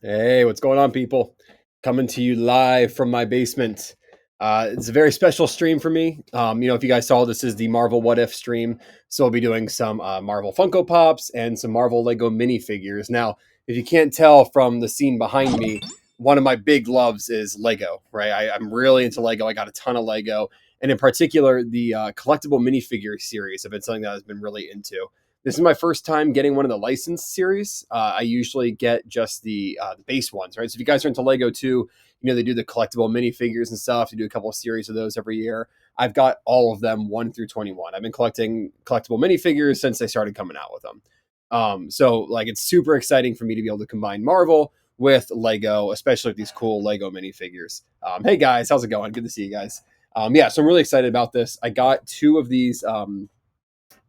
Hey, what's going on, people? Coming to you live from my basement. It's a very special stream for me. If you guys saw, this is the Marvel What If stream. So I'll be doing some Marvel Funko Pops and some Marvel Lego minifigures. Now, if you can't tell from the scene behind me, one of my big loves is Lego, right? I'm really into Lego. I got a ton of Lego. And in particular, the collectible minifigure series have been something that I've been really into. This is my first time getting one of the licensed series. I usually get just the base ones, right? So if you guys are into Lego too, they do the collectible minifigures and stuff. They do a couple of series of those every year. I've got all of them 1 through 21. I've been collecting collectible minifigures since they started coming out with them. So like it's super exciting for me to be able to combine Marvel with Lego, especially with these cool Lego minifigures. Hey guys, how's it going? Good to see you guys. So I'm really excited about this. I got 2 of these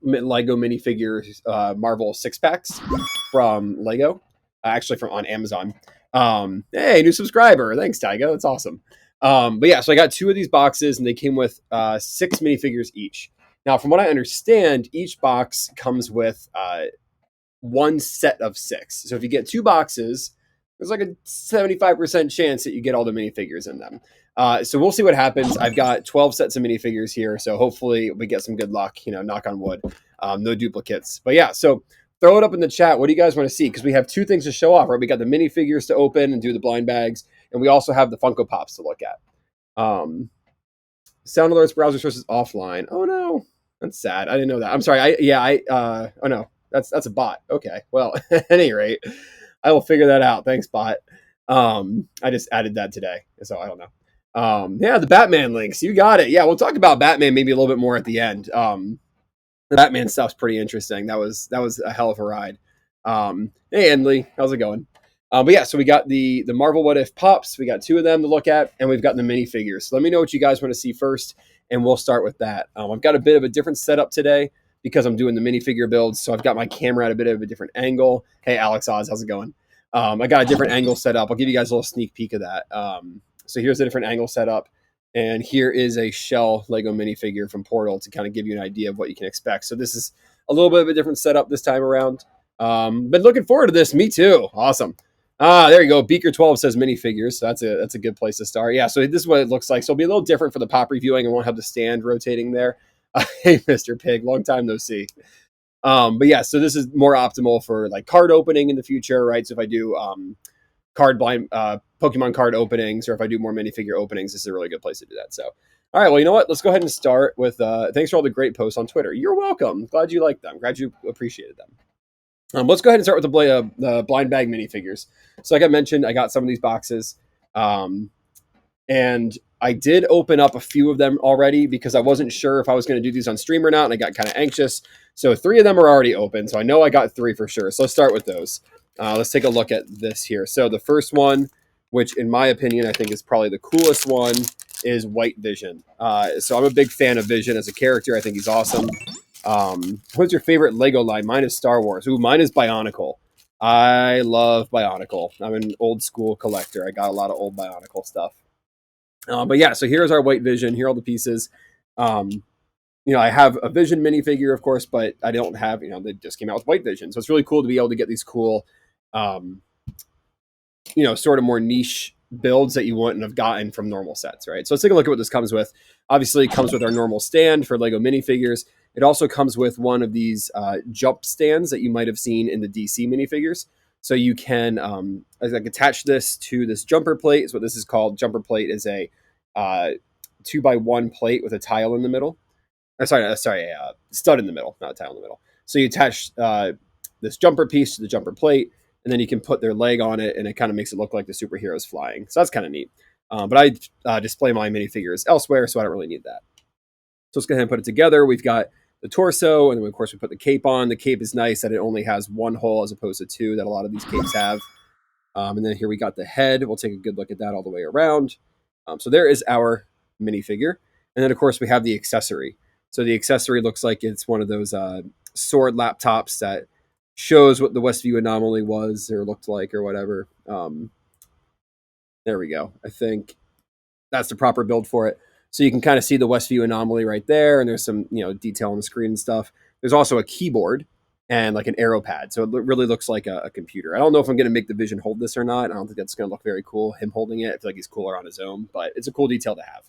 Lego minifigures, Marvel 6 packs from Lego, actually from on Amazon. Hey, new subscriber! Thanks, Tygo. That's awesome. So I got 2 of these boxes, and they came with 6 minifigures each. Now, from what I understand, each box comes with 1 set of 6. So if you get 2 boxes, there's like a 75% chance that you get all the minifigures in them. So we'll see what happens. I've got 12 sets of minifigures here, so hopefully we get some good luck, knock on wood. No duplicates. But yeah, so throw it up in the chat. What do you guys want to see? Because we have 2 things to show off, right? We got the minifigures to open and do the blind bags, and we also have the Funko Pops to look at. Sound alerts, browser sources offline. Oh no, that's sad. I didn't know that. I'm sorry. Oh no, that's a bot. Okay, well, at any rate, I will figure that out. Thanks, bot. I just added that today, so I don't know. The Batman links. You got it. Yeah, we'll talk about Batman maybe a little bit more at the end. The Batman stuff's pretty interesting. That was a hell of a ride. Hey, Endley, how's it going? So we got the Marvel What If Pops. We got 2 of them to look at, and we've got the minifigures. So let me know what you guys want to see first, and we'll start with that. I've got a bit of a different setup today because I'm doing the minifigure builds. So I've got my camera at a bit of a different angle. Hey, Alex Oz, how's it going? I got a different angle set up. I'll give you guys a little sneak peek of that. So here's a different angle setup. And here is a shell Lego minifigure from Portal to kind of give you an idea of what you can expect. So this is a little bit of a different setup this time around. Been looking forward to this. Me too. Awesome. There you go. Beaker12 says minifigures. So that's a good place to start. Yeah, so this is what it looks like. So it'll be a little different for the pop reviewing. I won't have the stand rotating there. Hey, Mr. Pig. Long time no see. So this is more optimal for like card opening in the future, right? So if I do Pokemon card openings, or if I do more minifigure openings, this is a really good place to do that. So, all right, well, you know what? Let's go ahead and start with thanks for all the great posts on Twitter. You're welcome. Glad you liked them. Glad you appreciated them. Let's go ahead and start with the blind bag minifigures. So like I mentioned, I got some of these boxes. And I did open up a few of them already because I wasn't sure if I was going to do these on stream or not, and I got kind of anxious. So 3 of them are already open, so I know I got 3 for sure. So let's start with those. Let's take a look at this here. So the first one, which in my opinion I think is probably the coolest one, is White Vision. So I'm a big fan of Vision as a character. I think he's awesome. What's your favorite Lego line? Mine is Star Wars. Ooh, mine is Bionicle. I love Bionicle. I'm an old school collector. I got a lot of old Bionicle stuff. So here's our White Vision. Here are all the pieces. I have a Vision minifigure, of course, but I don't have, they just came out with White Vision. So it's really cool to be able to get these cool, sort of more niche builds that you wouldn't have gotten from normal sets, right? So let's take a look at what this comes with. Obviously, it comes with our normal stand for Lego minifigures. It also comes with one of these jump stands that you might have seen in the DC minifigures. So you can attach this to this jumper plate. Is what this is called. Jumper plate is a 2x1 plate with a tile in the middle. A stud in the middle, not a tile in the middle. So you attach this jumper piece to the jumper plate, and then you can put their leg on it, and it kind of makes it look like the superhero's flying. So that's kind of neat. But I display my minifigures elsewhere, so I don't really need that. So let's go ahead and put it together. We've got the torso, and then of course we put the cape on. The cape is nice that it only has 1 hole as opposed to 2 that a lot of these capes have. And then here we got the head. We'll take a good look at that all the way around. So there is our minifigure. And then of course we have the accessory. So the accessory looks like it's one of those sword laptops that shows what the Westview anomaly was or looked like or whatever. There we go. I think that's the proper build for it. So you can kind of see the Westview anomaly right there, and there's some detail on the screen and stuff. There's also a keyboard. and like an arrow pad. So it really looks like a computer. I don't know if I'm going to make the Vision hold this or not. I don't think that's going to look very cool, him holding it. I feel like he's cooler on his own, but it's a cool detail to have.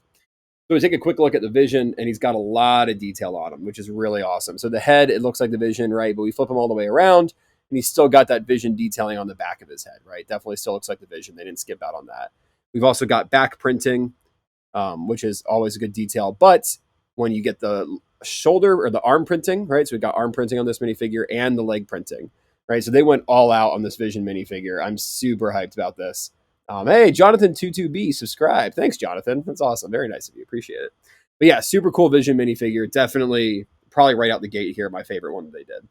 So we take a quick look at the Vision, and he's got a lot of detail on him, which is really awesome. So the head, it looks like the Vision, right? But we flip him all the way around, and he's still got that Vision detailing on the back of his head, right? Definitely still looks like the Vision. They didn't skip out on that. We've also got back printing, which is always a good detail. But when you get the shoulder or the arm printing, right? So we've got arm printing on this minifigure and the leg printing, right? So they went all out on this Vision minifigure. I'm super hyped about this. Hey, Jonathan22B, subscribe. Thanks, Jonathan. That's awesome. Very nice of you. Appreciate it. But yeah, super cool Vision minifigure. Definitely, probably right out the gate here, my favorite one that they did.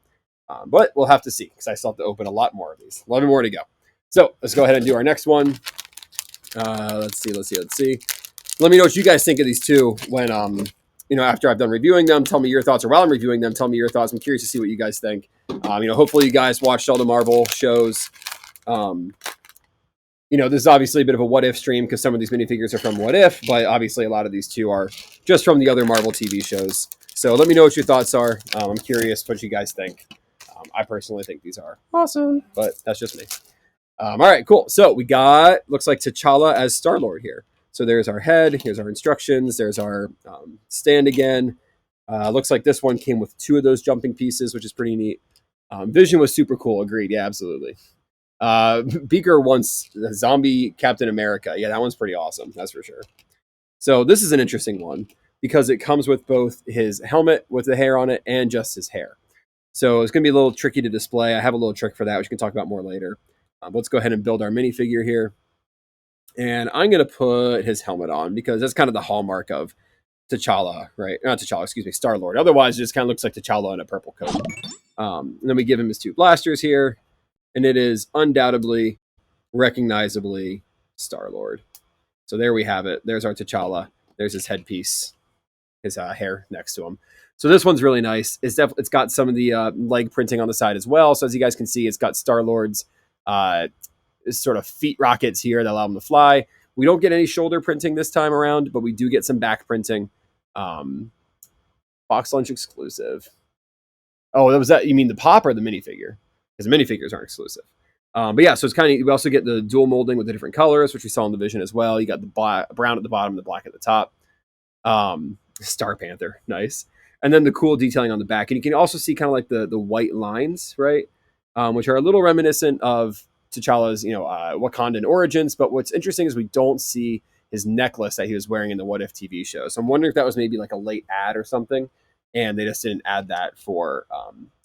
But we'll have to see because I still have to open a lot more of these. 11 more to go. So let's go ahead and do our next one. Let's see. Let me know what you guys think of these two when, after I've done reviewing them. Tell me your thoughts, or while I'm reviewing them, tell me your thoughts. I'm curious to see what you guys think. Hopefully you guys watched all the Marvel shows. This is obviously a bit of a what if stream because some of these minifigures are from What If, but obviously a lot of these two are just from the other Marvel TV shows. So let me know what your thoughts are. I'm curious what you guys think. I personally think these are awesome, but that's just me. All right, cool. So we got, looks like T'Challa as Star-Lord here. So there's our head, here's our instructions, there's our stand again. Looks like this one came with 2 of those jumping pieces, which is pretty neat. Vision was super cool, agreed. Yeah, absolutely. Beaker wants Zombie Captain America. Yeah, that one's pretty awesome, that's for sure. So this is an interesting one because it comes with both his helmet with the hair on it and just his hair. So it's going to be a little tricky to display. I have a little trick for that, which we can talk about more later. Let's go ahead and build our minifigure here. And I'm going to put his helmet on because that's kind of the hallmark of T'Challa, right? Not T'Challa, excuse me, Star-Lord. Otherwise, it just kind of looks like T'Challa in a purple coat. And then we give him his 2 blasters here. And it is undoubtedly, recognizably Star-Lord. So there we have it. There's our T'Challa. There's his headpiece, his hair next to him. So this one's really nice. It's got some of the leg printing on the side as well. So as you guys can see, it's got Star-Lord's sort of feet rockets here that allow him to fly. We don't get any shoulder printing this time around, but we do get some back printing. Box lunch exclusive. Oh, that was that. You mean the pop or the minifigure? Because the minifigures aren't exclusive. But yeah, so it's kind of, we also get the dual molding with the different colors, which we saw in the Vision as well. You got the brown at the bottom, the black at the top. Star Panther, nice. And then the cool detailing on the back. And you can also see kind of like the white lines, right? Which are a little reminiscent of T'Challa's, Wakandan origins. But what's interesting is we don't see his necklace that he was wearing in the What If TV show. So I'm wondering if that was maybe like a late ad or something, and they just didn't add that for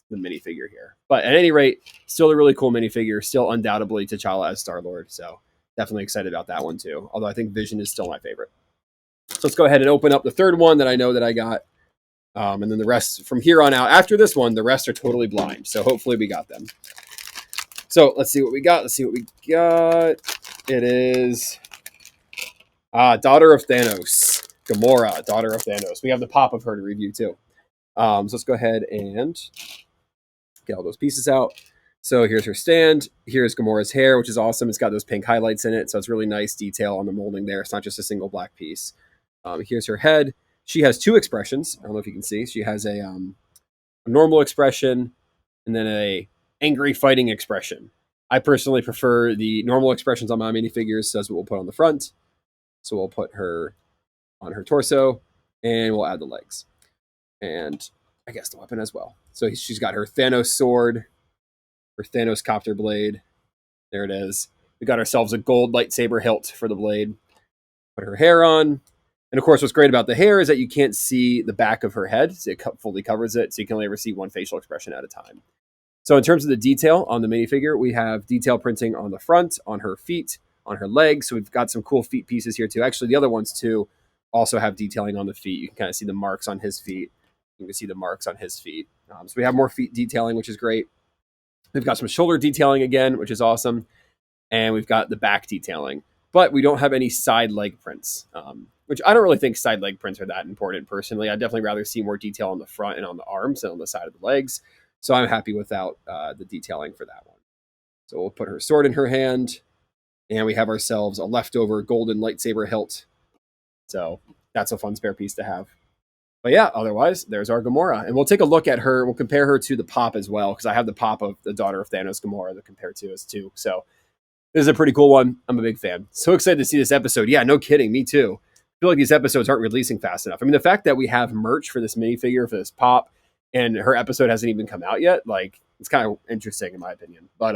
the minifigure here. But at any rate, still a really cool minifigure. Still undoubtedly T'Challa as Star-Lord. So definitely excited about that one too. Although I think Vision is still my favorite. So let's go ahead and open up the third one that I know that I got. And then the rest from here on out, after this one, the rest are totally blind. So hopefully we got them. So let's see what we got. It is Daughter of Thanos. Gamora, Daughter of Thanos. We have the pop of her to review too. So let's go ahead and get all those pieces out. So here's her stand. Here's Gamora's hair, which is awesome. It's got those pink highlights in it. So it's really nice detail on the molding there. It's not just a single black piece. Here's her head. She has 2 expressions. I don't know if you can see. She has a normal expression and then a angry fighting expression. I personally prefer the normal expressions on my minifigures, so that's what we'll put on the front. So we'll put her on her torso, and we'll add the legs. And I guess the weapon as well. So she's got her Thanos sword, her Thanos copter blade. There it is. We got ourselves a gold lightsaber hilt for the blade. Put her hair on. And of course, what's great about the hair is that you can't see the back of her head. So it fully covers it, so you can only ever see one facial expression at a time. So in terms of the detail on the minifigure, we have detail printing on the front, on her feet, on her legs. So we've got some cool feet pieces here too. Actually, the other ones too also have detailing on the feet. You can kind of see the marks on his feet. You can see the marks on his feet. So we have more feet detailing, which is great. We've got some shoulder detailing again, which is awesome. And we've got the back detailing. But we don't have any side leg prints, which I don't really think side leg prints are that important personally. I'd definitely rather see more detail on the front and on the arms than on the side of the legs. So I'm happy without the detailing for that one. So we'll put her sword in her hand, and we have ourselves a leftover golden lightsaber hilt. So that's a fun spare piece to have. But yeah, otherwise, there's our Gamora. And we'll take a look at her. We'll compare her to the pop as well, because I have the pop of the daughter of Thanos Gamora to compare to as too. So this is a pretty cool one. I'm a big fan. So excited to see this episode. Yeah, no kidding. Me too. I feel like these episodes aren't releasing fast enough. I mean, the fact that we have merch for this minifigure, for this pop, and her episode hasn't even come out yet, like, it's kind of interesting in my opinion. But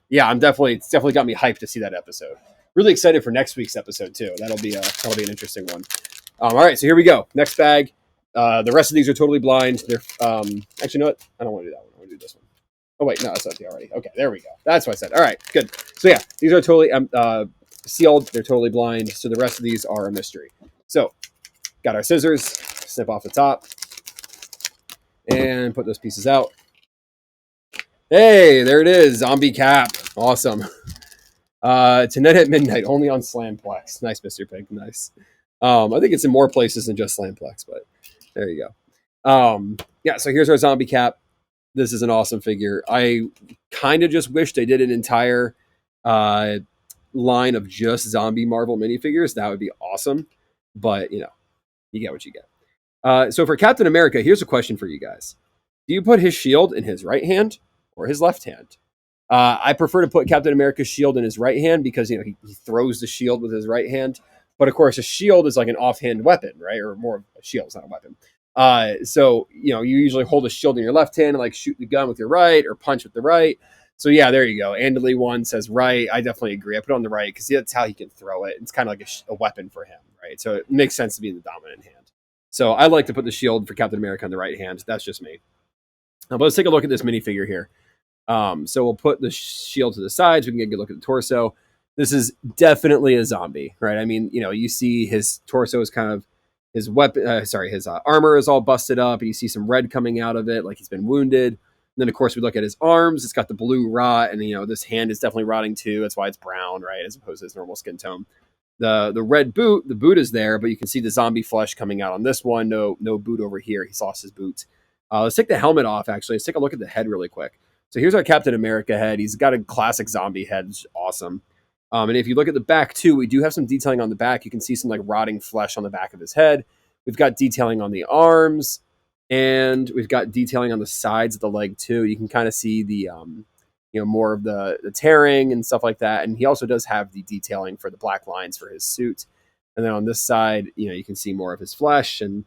yeah, it's definitely got me hyped to see that episode. Really excited for next week's episode too. That'll be an interesting one. All right, so here we go. Next bag. The rest of these are totally blind. They're actually, you know what? I don't want to do that one. I want to do this one. Oh wait, no, that's empty already. Okay, there we go. That's what I said. All right, good. So yeah, these are totally sealed. They're totally blind. So the rest of these are a mystery. So got our scissors. Snip off the top and put those pieces out. Hey, there it is. Zombie cap. Awesome. Tonight at midnight, only on Slamplex. Nice, Mr. Pig. Nice. I think it's in more places than just Slamplex, but there you go. Yeah, so here's our zombie cap. This is an awesome figure. I kind of just wish they did an entire line of just zombie Marvel minifigures. That would be awesome. But, you know, you get what you get. So for Captain America, here's a question for you guys. Do you put his shield in his right hand or his left hand? I prefer to put Captain America's shield in his right hand because, you know, he throws the shield with his right hand. But, of course, a shield is like an offhand weapon, right? Or more of a shield, it's not a weapon. So, you know, you usually hold a shield in your left hand and like shoot the gun with your right or punch with the right. So, yeah, there you go. Andely one says right. I definitely agree. I put it on the right because that's how he can throw it. It's kind of like a weapon for him, right? So it makes sense to be in the dominant hand. So I like to put the shield for Captain America on the right hand. That's just me. But let's take a look at this minifigure here. So we'll put the shield to the sides. We can get a good look at the torso. This is definitely a zombie, right? I mean, you know, you see his torso is kind of his weapon. His armor is all busted up, and you see some red coming out of it, like he's been wounded. And then, of course, we look at his arms. It's got the blue rot, and you know this hand is definitely rotting too. That's why it's brown, right, as opposed to his normal skin tone. The red boot, the boot is there, but you can see the zombie flesh coming out on this one. No boot over here. He's lost his boot. Let's take the helmet off. Actually, let's take a look at the head really quick. So here's our Captain America head. He's got a classic zombie head. It's awesome. And if you look at the back too, we do have some detailing on the back. You can see some like rotting flesh on the back of his head. We've got detailing on the arms, and we've got detailing on the sides of the leg too. You can kind of see the more of the tearing and stuff like that. And he also does have the detailing for the black lines for his suit. And then on this side, you know, you can see more of his flesh, and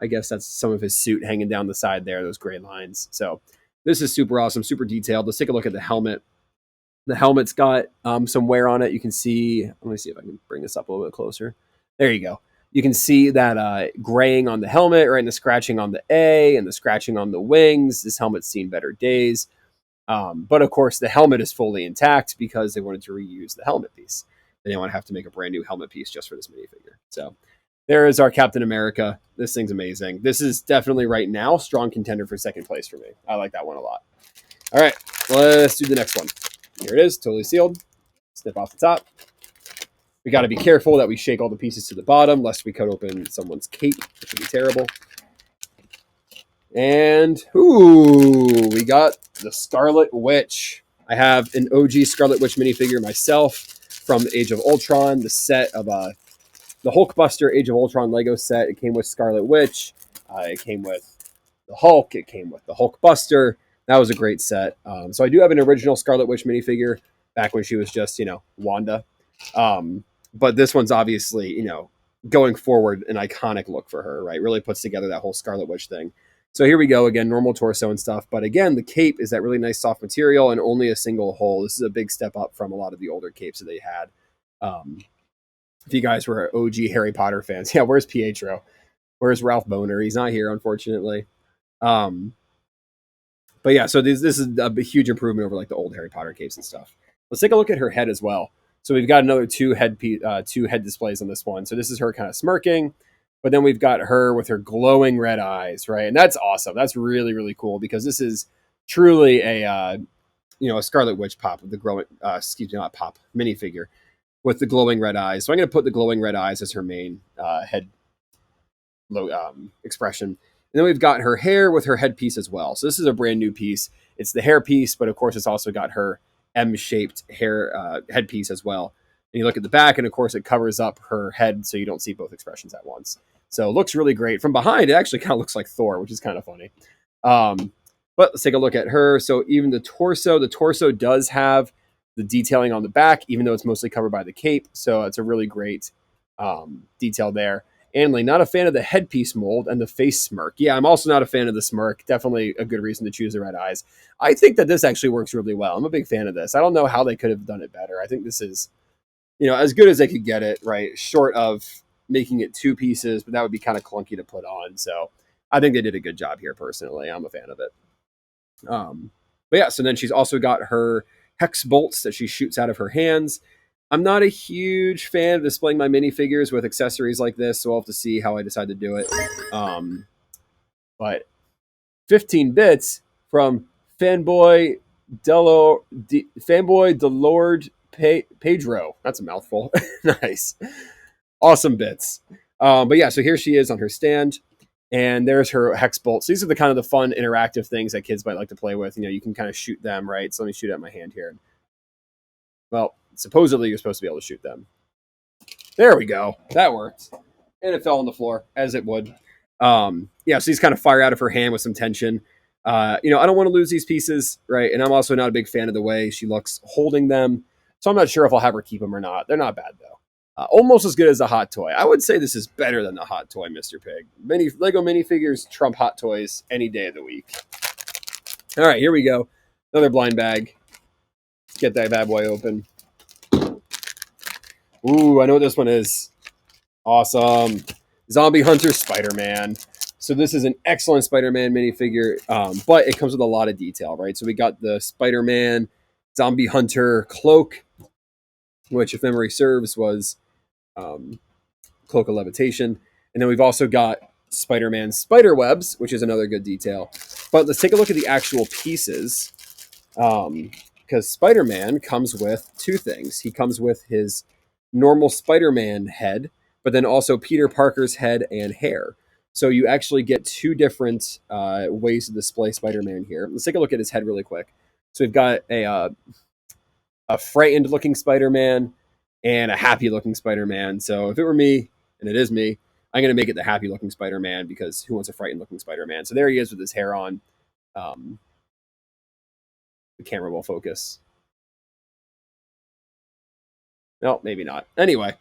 I guess that's some of his suit hanging down the side there, those gray lines. So this is super awesome, super detailed. Let's take a look at the helmet. The helmet's got some wear on it. You can see, let me see if I can bring this up a little bit closer. There you go. You can see that graying on the helmet, right, and the scratching on the A and the scratching on the wings. This helmet's seen better days. But of course, the helmet is fully intact because they wanted to reuse the helmet piece. They didn't want to have to make a brand new helmet piece just for this minifigure. So there is our Captain America. This thing's amazing. This is definitely right now strong contender for second place for me. I like that one a lot. All right, let's do the next one. Here it is, totally sealed. Snip off the top. We got to be careful that we shake all the pieces to the bottom, lest we cut open someone's cape, which would be terrible. And, ooh, we got the Scarlet Witch. I have an OG Scarlet Witch minifigure myself from Age of Ultron, the set of the Hulkbuster Age of Ultron Lego set. It came with Scarlet Witch. It came with the Hulk. It came with the Hulkbuster. That was a great set. So I do have an original Scarlet Witch minifigure back when she was just, Wanda. But this one's obviously, going forward, an iconic look for her, right? Really puts together that whole Scarlet Witch thing. So here we go again, normal torso and stuff. But again, the cape is that really nice soft material and only a single hole. This is a big step up from a lot of the older capes that they had. If you guys were OG Harry Potter fans, yeah, where's Pietro? Where's Ralph Boner? He's not here, unfortunately. But yeah, so this is a huge improvement over like the old Harry Potter capes and stuff. Let's take a look at her head as well. So we've got another two head displays on this one. So this is her kind of smirking, but then we've got her with her glowing red eyes, right? And that's awesome. That's really, really cool because this is truly a Scarlet Witch pop with the glowing, not pop, minifigure with the glowing red eyes. So I'm going to put the glowing red eyes as her main head expression. And then we've got her hair with her headpiece as well. So this is a brand new piece. It's the hair piece, but of course it's also got her M-shaped hair headpiece as well. And you look at the back, and of course it covers up her head so you don't see both expressions at once. So it looks really great. From behind, it actually kind of looks like Thor, which is kind of funny. Um, but let's take a look at her. So even the torso does have the detailing on the back, even though it's mostly covered by the cape. So it's a really great detail there. Anley, not a fan of the headpiece mold and the face smirk. Yeah, I'm also not a fan of the smirk. Definitely a good reason to choose the red eyes. I think that this actually works really well. I'm a big fan of this. I don't know how they could have done it better. I think this is, as good as they could get it, right? Short of making it two pieces, but that would be kind of clunky to put on. So I think they did a good job here personally. I'm a fan of it. But yeah, so then she's also got her hex bolts that she shoots out of her hands. I'm not a huge fan of displaying my minifigures with accessories like this, so I'll have to see how I decide to do it. But 15 bits from Fanboy Fanboy Delord Pedro. That's a mouthful. Nice. Awesome bits. But yeah, so here she is on her stand. And there's her hex bolts. These are the kind of the fun interactive things that kids might like to play with. You can kind of shoot them, right? So let me shoot at my hand here. Well, supposedly you're supposed to be able to shoot them. There we go. That worked. And it fell on the floor, as it would. Yeah, so these kind of fire out of her hand with some tension. I don't want to lose these pieces, right? And I'm also not a big fan of the way she looks holding them. So I'm not sure if I'll have her keep them or not. They're not bad, though. Almost as good as the Hot Toy. I would say this is better than the Hot Toy, Mr. Pig. Lego minifigures trump Hot Toys any day of the week. All right, here we go. Another blind bag. Let's get that bad boy open. Ooh, I know what this one is. Awesome. Zombie Hunter Spider-Man. So this is an excellent Spider-Man minifigure, but it comes with a lot of detail, right? So we got the Spider-Man Zombie Hunter cloak, which, if memory serves, was Cloak of Levitation. And then we've also got Spider-Man spider webs, which is another good detail. But let's take a look at the actual pieces. Because Spider-Man comes with two things. He comes with his normal Spider-Man head, but then also Peter Parker's head and hair. So you actually get two different ways to display Spider-Man here. Let's take a look at his head really quick. So we've got a frightened looking Spider-Man and a happy looking Spider-Man. So if it were me, and it is me, I'm going to make it the happy looking Spider-Man because who wants a frightened looking Spider-Man? So there he is with his hair on. The camera will focus. No, maybe not. Anyway,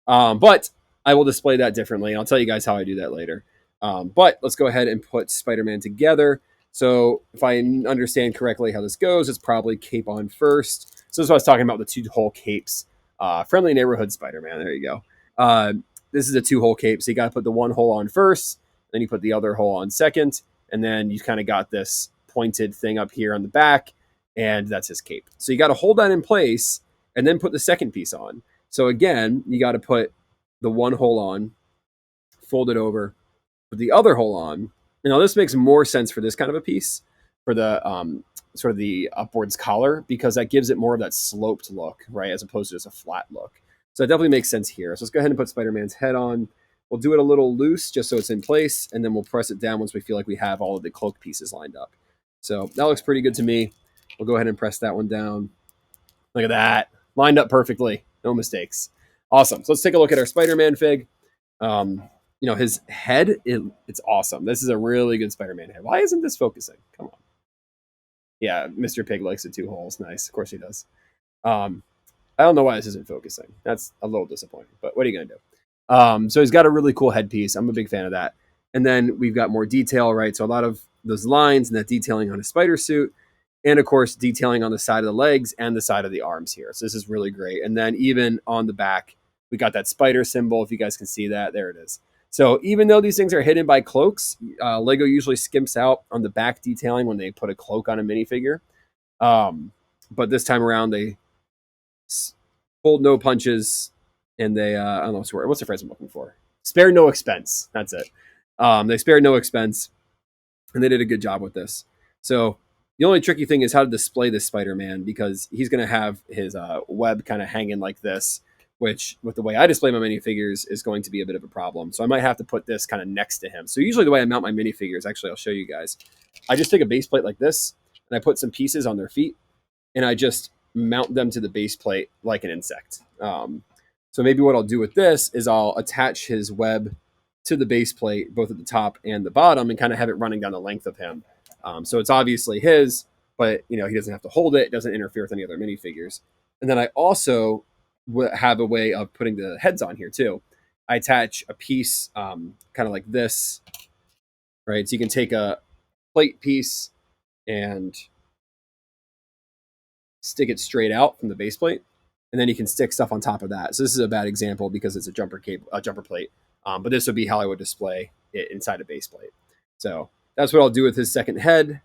but I will display that differently. I'll tell you guys how I do that later. But let's go ahead and put Spider-Man together. So if I understand correctly how this goes, it's probably cape on first. So this is what I was talking about, the two whole capes. Friendly neighborhood Spider-Man. There you go. This is a two hole cape. So you got to put the one hole on first, then you put the other hole on second, and then you kind of got this pointed thing up here on the back, and that's his cape. So you got to hold that in place and then put the second piece on. So again, you got to put the one hole on, fold it over, put the other hole on. This makes more sense for this kind of a piece, for the sort of the upwards collar, because that gives it more of that sloped look, right, as opposed to just a flat look. So that definitely makes sense here. So let's go ahead and put Spider-Man's head on. We'll do it a little loose just so it's in place, and then we'll press it down once we feel like we have all of the cloak pieces lined up. So that looks pretty good to me. We'll go ahead and press that one down. Look at that. Lined up perfectly. No mistakes. Awesome. So let's take a look at our Spider-Man fig. His head, it's awesome. This is a really good Spider-Man head. Why isn't this focusing? Come on. Yeah, Mr. Pig likes the two holes. Nice. Of course he does. I don't know why this isn't focusing. That's a little disappointing, but what are you going to do? So he's got a really cool headpiece. I'm a big fan of that. And then we've got more detail, right? So a lot of those lines and that detailing on his spider suit. And of course, detailing on the side of the legs and the side of the arms here. So this is really great. And then even on the back, we got that spider symbol. If you guys can see that, there it is. So even though these things are hidden by cloaks, Lego usually skimps out on the back detailing when they put a cloak on a minifigure. But this time around, they pulled no punches, and they I don't know what's the phrase I'm looking for. Spared no expense. That's it. They spared no expense, and they did a good job with this. So the only tricky thing is how to display this Spider-Man, because he's going to have his web kind of hanging like this, which with the way I display my minifigures is going to be a bit of a problem. So I might have to put this kind of next to him. So usually the way I mount my minifigures, actually, I'll show you guys. I just take a base plate like this, and I put some pieces on their feet, and I just mount them to the base plate like an insect. So maybe what I'll do with this is I'll attach his web to the base plate, both at the top and the bottom, and kind of have it running down the length of him. So it's obviously his, but you know he doesn't have to hold it. It doesn't interfere with any other minifigures. And then I also have a way of putting the heads on here too. I attach a piece, kind of like this, right? So you can take a plate piece and stick it straight out from the base plate, and then you can stick stuff on top of that. So this is a bad example because it's a jumper plate. But this would be how I would display it inside a base plate. So that's what I'll do with his second head.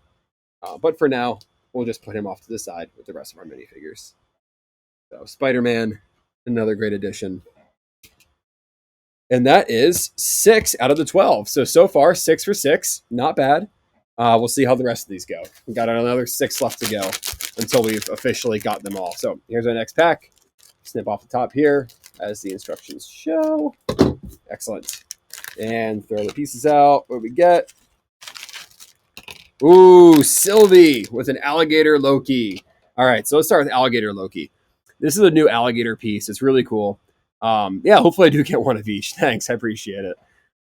But for now, we'll just put him off to the side with the rest of our minifigures. So Spider-Man, another great addition. And that is 6 out of the 12. So far, 6 for 6. Not bad. We'll see how the rest of these go. We've got another 6 left to go until we've officially got them all. So here's our next pack. Snip off the top here as the instructions show. Excellent. And throw the pieces out. What do we get? Ooh, Sylvie with an alligator Loki. All right, so let's start with alligator Loki. This is a new alligator piece. It's really cool. Yeah, hopefully I do get one of each. Thanks, I appreciate it.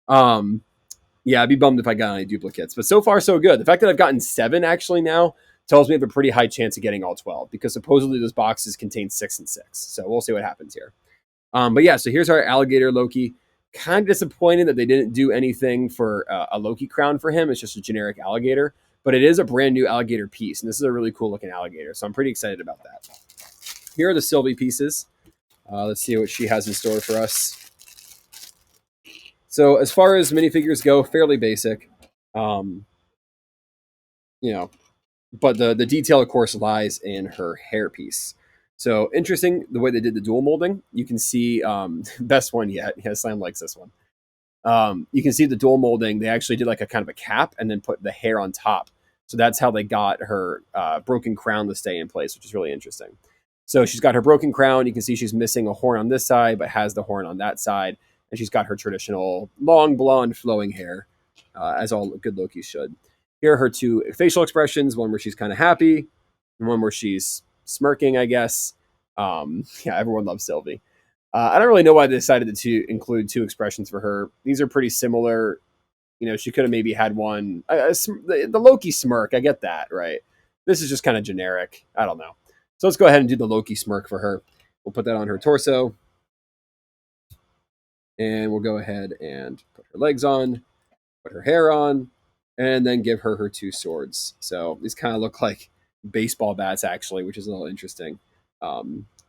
Yeah, I'd be bummed if I got any duplicates, but so far so good. The fact that I've gotten 7 actually now tells me I have a pretty high chance of getting all 12 because supposedly those boxes contain 6 and 6. So we'll see what happens here. But yeah, so here's our alligator Loki. Kind of disappointed that they didn't do anything for a Loki crown for him. It's just a generic alligator, but it is a brand new alligator piece, and this is a really cool looking alligator. So I'm pretty excited about that. Here are the Sylvie pieces. Let's see what she has in store for us. So as far as minifigures go, fairly basic. You know, but the detail, of course, lies in her hairpiece. So interesting the way they did the dual molding. You can see best one yet. Yeah, Slam likes this one. You can see the dual molding. They actually did like a kind of a cap and then put the hair on top. So that's how they got her broken crown to stay in place, which is really interesting. So she's got her broken crown. You can see she's missing a horn on this side, but has the horn on that side. And she's got her traditional long blonde flowing hair, as all good Lokis should. Here are her 2 facial expressions, one where she's kind of happy and one where she's smirking, I guess. Yeah, everyone loves Sylvie. I don't really know why they decided to include 2 expressions for her. These are pretty similar. You know, she could have maybe had one. The Loki smirk, I get that, right? This is just kind of generic. I don't know. So let's go ahead and do the Loki smirk for her. We'll put that on her torso. And we'll go ahead and put her legs on, put her hair on, and then give her her 2 swords. So these kind of look like baseball bats, actually, which is a little interesting.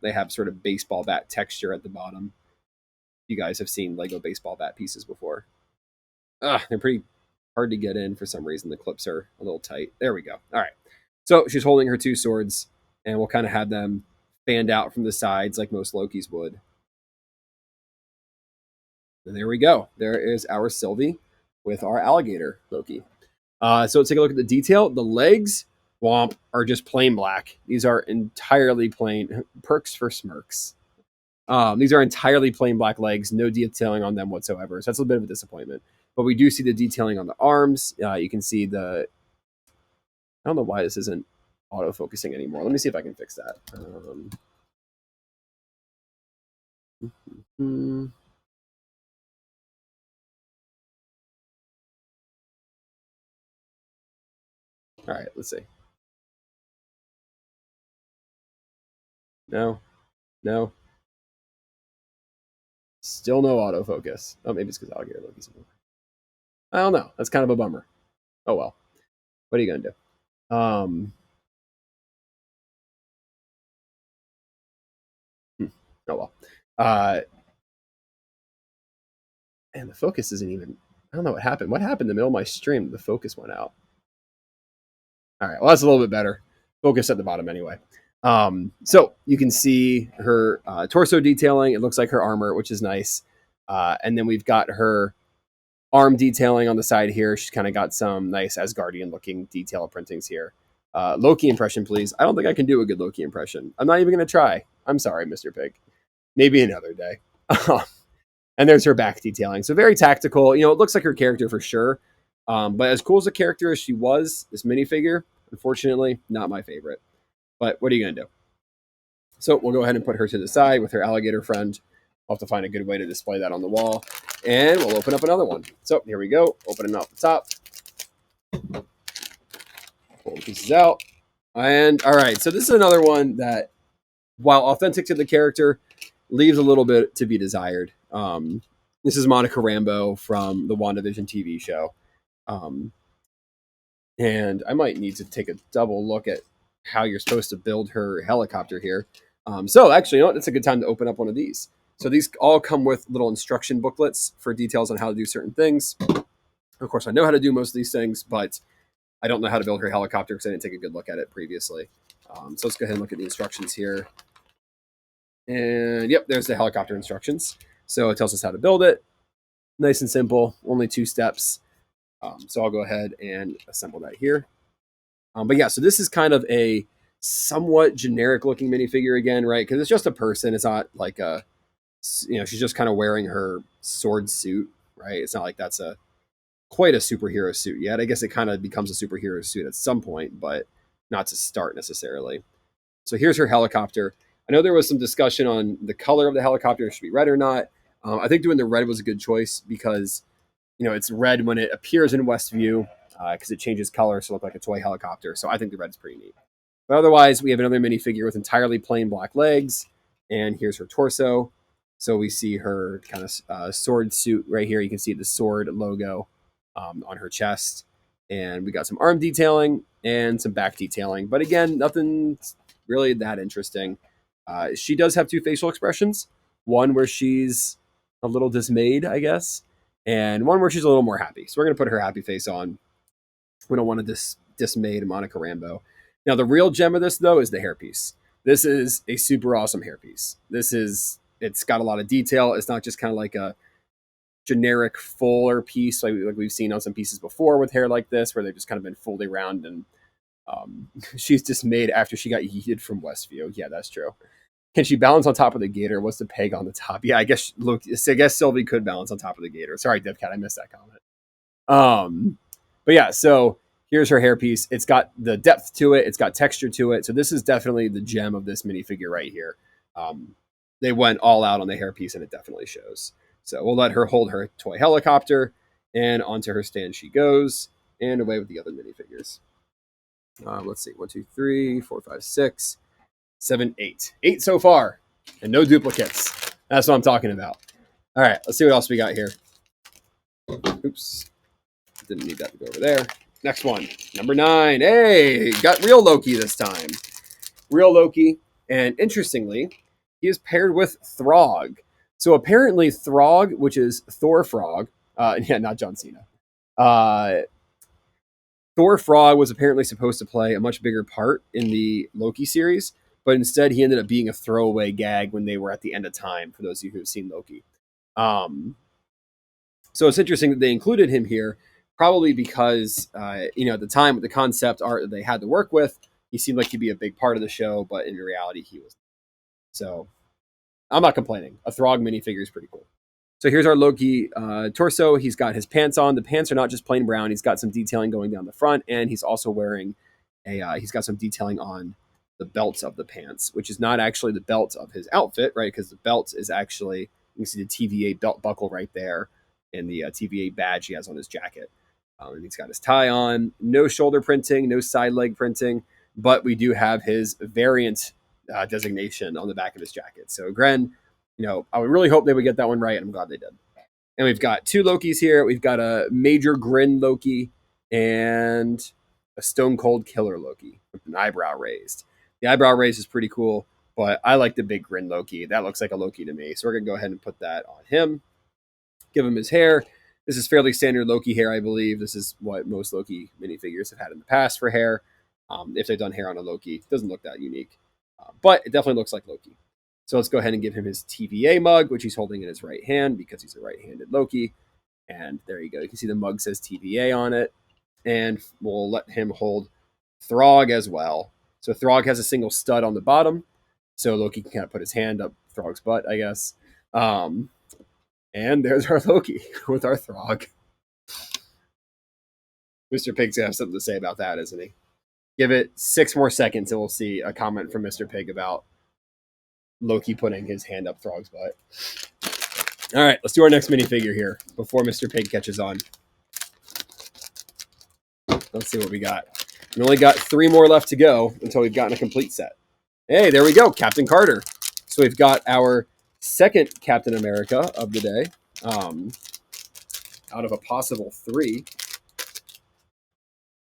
They have sort of baseball bat texture at the bottom. You guys have seen Lego baseball bat pieces before. They're pretty hard to get in for some reason. The clips are a little tight. There we go. All right. So she's holding her 2 swords, and we'll kind of have them fanned out from the sides like most Lokis would. And there we go. There is our Sylvie with our alligator Loki. So let's take a look at the detail. The legs, womp, are just plain black. These are entirely plain. Perks for smirks. These are entirely plain black legs, no detailing on them whatsoever. So that's a bit of a disappointment. But we do see the detailing on the arms. You can see the... I don't know why this isn't auto-focusing anymore. Let me see if I can fix that. All right, let's see. No. Still no autofocus. Oh, maybe it's because alligator Loki's. I don't know. That's kind of a bummer. Oh well. What are you gonna do? Oh well. And the focus isn't even. I don't know what happened. What happened in the middle of my stream? The focus went out. All right. Well, that's a little bit better. Focus at the bottom anyway. So you can see her torso detailing. It looks like her armor, which is nice. And then we've got her arm detailing on the side here. She's kind of got some nice Asgardian looking detail printings here. Loki impression, please. I don't think I can do a good Loki impression. I'm not even going to try. I'm sorry, Mr. Pig. Maybe another day. And there's her back detailing. So very tactical. You know, it looks like her character for sure. But as cool as a character as she was, this minifigure, unfortunately, not my favorite. But what are you going to do? So we'll go ahead and put her to the side with her alligator friend. I'll have to find a good way to display that on the wall. And we'll open up another one. So here we go. Opening up the top. Pull the pieces out. And all right, so this is another one that, while authentic to the character, leaves a little bit to be desired. This is Monica Rambeau from the WandaVision TV show. Um, and I might need to take a double look at how you're supposed to build her helicopter here. So actually, you know what? It's a good time to open up one of these. So these all come with little instruction booklets for details on how to do certain things. Of course, I know how to do most of these things, but I don't know how to build her helicopter because I didn't take a good look at it previously. So let's go ahead and look at the instructions here. And yep, there's the helicopter instructions. So it tells us how to build it. Nice and simple, only 2 steps. So I'll go ahead and assemble that here. But yeah, so this is kind of a somewhat generic looking minifigure again, right? Because it's just a person. It's not like a, she's just kind of wearing her sword suit, right? It's not like that's quite a superhero suit yet. I guess it kind of becomes a superhero suit at some point, but not to start necessarily. So here's her helicopter. I know there was some discussion on the color of the helicopter, should be red or not. I think doing the red was a good choice because, it's red when it appears in Westview because it changes color to look like a toy helicopter. So I think the red's pretty neat. But otherwise, we have another minifigure with entirely plain black legs. And here's her torso. So we see her kind of sword suit right here. You can see the sword logo on her chest. And we got some arm detailing and some back detailing. But again, nothing really that interesting. She does have 2 facial expressions. One where she's a little dismayed, I guess, and one where she's a little more happy. So we're going to put her happy face on. We don't want to dismayed Monica Rambeau. Now, the real gem of this, though, is the hairpiece. This is a super awesome hairpiece. It's got a lot of detail. It's not just kind of like a generic fuller piece like we've seen on some pieces before with hair like this, where they've just kind of been folded around and she's dismayed after she got yeeted from Westview. Yeah, that's true. Can she balance on top of the gator? What's the peg on the top? Yeah, I guess Sylvie could balance on top of the gator. Sorry, DevCat, I missed that comment. But yeah, so here's her hairpiece. It's got the depth to it. It's got texture to it. So this is definitely the gem of this minifigure right here. They went all out on the hairpiece, and it definitely shows. So we'll let her hold her toy helicopter, and onto her stand she goes, and away with the other minifigures. Let's see, 1, 2, 3, 4, 5, 6, 7, 8. 8 so far, and no duplicates. That's what I'm talking about. All right, let's see what else we got here. Oops, didn't need that to go over there. Next one, number 9. Hey, got real Loki this time. Real Loki, and interestingly, he is paired with Throg. So apparently Throg, which is Thor Frog, not John Cena. Thor Frog was apparently supposed to play a much bigger part in the Loki series, but instead he ended up being a throwaway gag when they were at the end of time, for those of you who have seen Loki. So it's interesting that they included him here, probably because, at the time with the concept art that they had to work with, he seemed like he'd be a big part of the show, but in reality he was. So I'm not complaining. A Throg minifigure is pretty cool. So here's our Loki torso. He's got his pants on. The pants are not just plain brown. He's got some detailing going down the front, and he's also wearing he's got some detailing on the belts of the pants, which is not actually the belt of his outfit, right? Because the belt is actually, you can see the TVA belt buckle right there, and the TVA badge he has on his jacket. And he's got his tie on. No shoulder printing, no side leg printing, but we do have his variant designation on the back of his jacket. So Gren, I would really hope they would get that one right, and I'm glad they did. And we've got 2 Lokis here. We've got a Major Grin Loki and a Stone Cold Killer Loki with an eyebrow raised. The eyebrow raised is pretty cool, but I like the big Grin Loki. That looks like a Loki to me. So we're going to go ahead and put that on him. Give him his hair. This is fairly standard Loki hair, I believe. This is what most Loki minifigures have had in the past for hair. If they've done hair on a Loki, it doesn't look that unique. But it definitely looks like Loki. So let's go ahead and give him his TVA mug, which he's holding in his right hand because he's a right-handed Loki. And there you go. You can see the mug says TVA on it. And we'll let him hold Throg as well. So Throg has a single stud on the bottom. So Loki can kind of put his hand up Throg's butt, I guess. And there's our Loki with our Throg. Mr. Pig's going to have something to say about that, isn't he? Give it 6 more seconds and we'll see a comment from Mr. Pig about Loki putting his hand up Frog's butt. All right, let's do our next minifigure here before Mr. Pig catches on. Let's see what we got. We only got 3 more left to go until we've gotten a complete set. Hey, there we go, Captain Carter. So we've got our second Captain America of the day, out of a possible 3.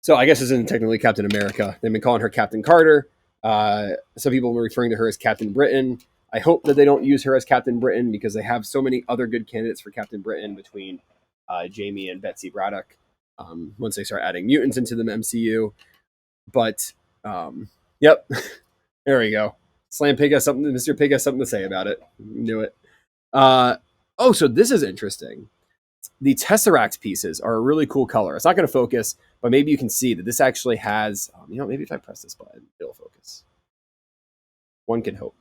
So I guess this isn't technically Captain America. They've been calling her Captain Carter. Some people were referring to her as Captain Britain. I hope that they don't use her as Captain Britain because they have so many other good candidates for Captain Britain between Jamie and Betsy Braddock. Once they start adding mutants into the MCU, but yep, there we go. Slam Pig has something. Mr. Pig has something to say about it. Knew it. Oh, so this is interesting. The Tesseract pieces are a really cool color. It's not going to focus, but maybe you can see that this actually has. Maybe if I press this button, it'll focus. One can hope.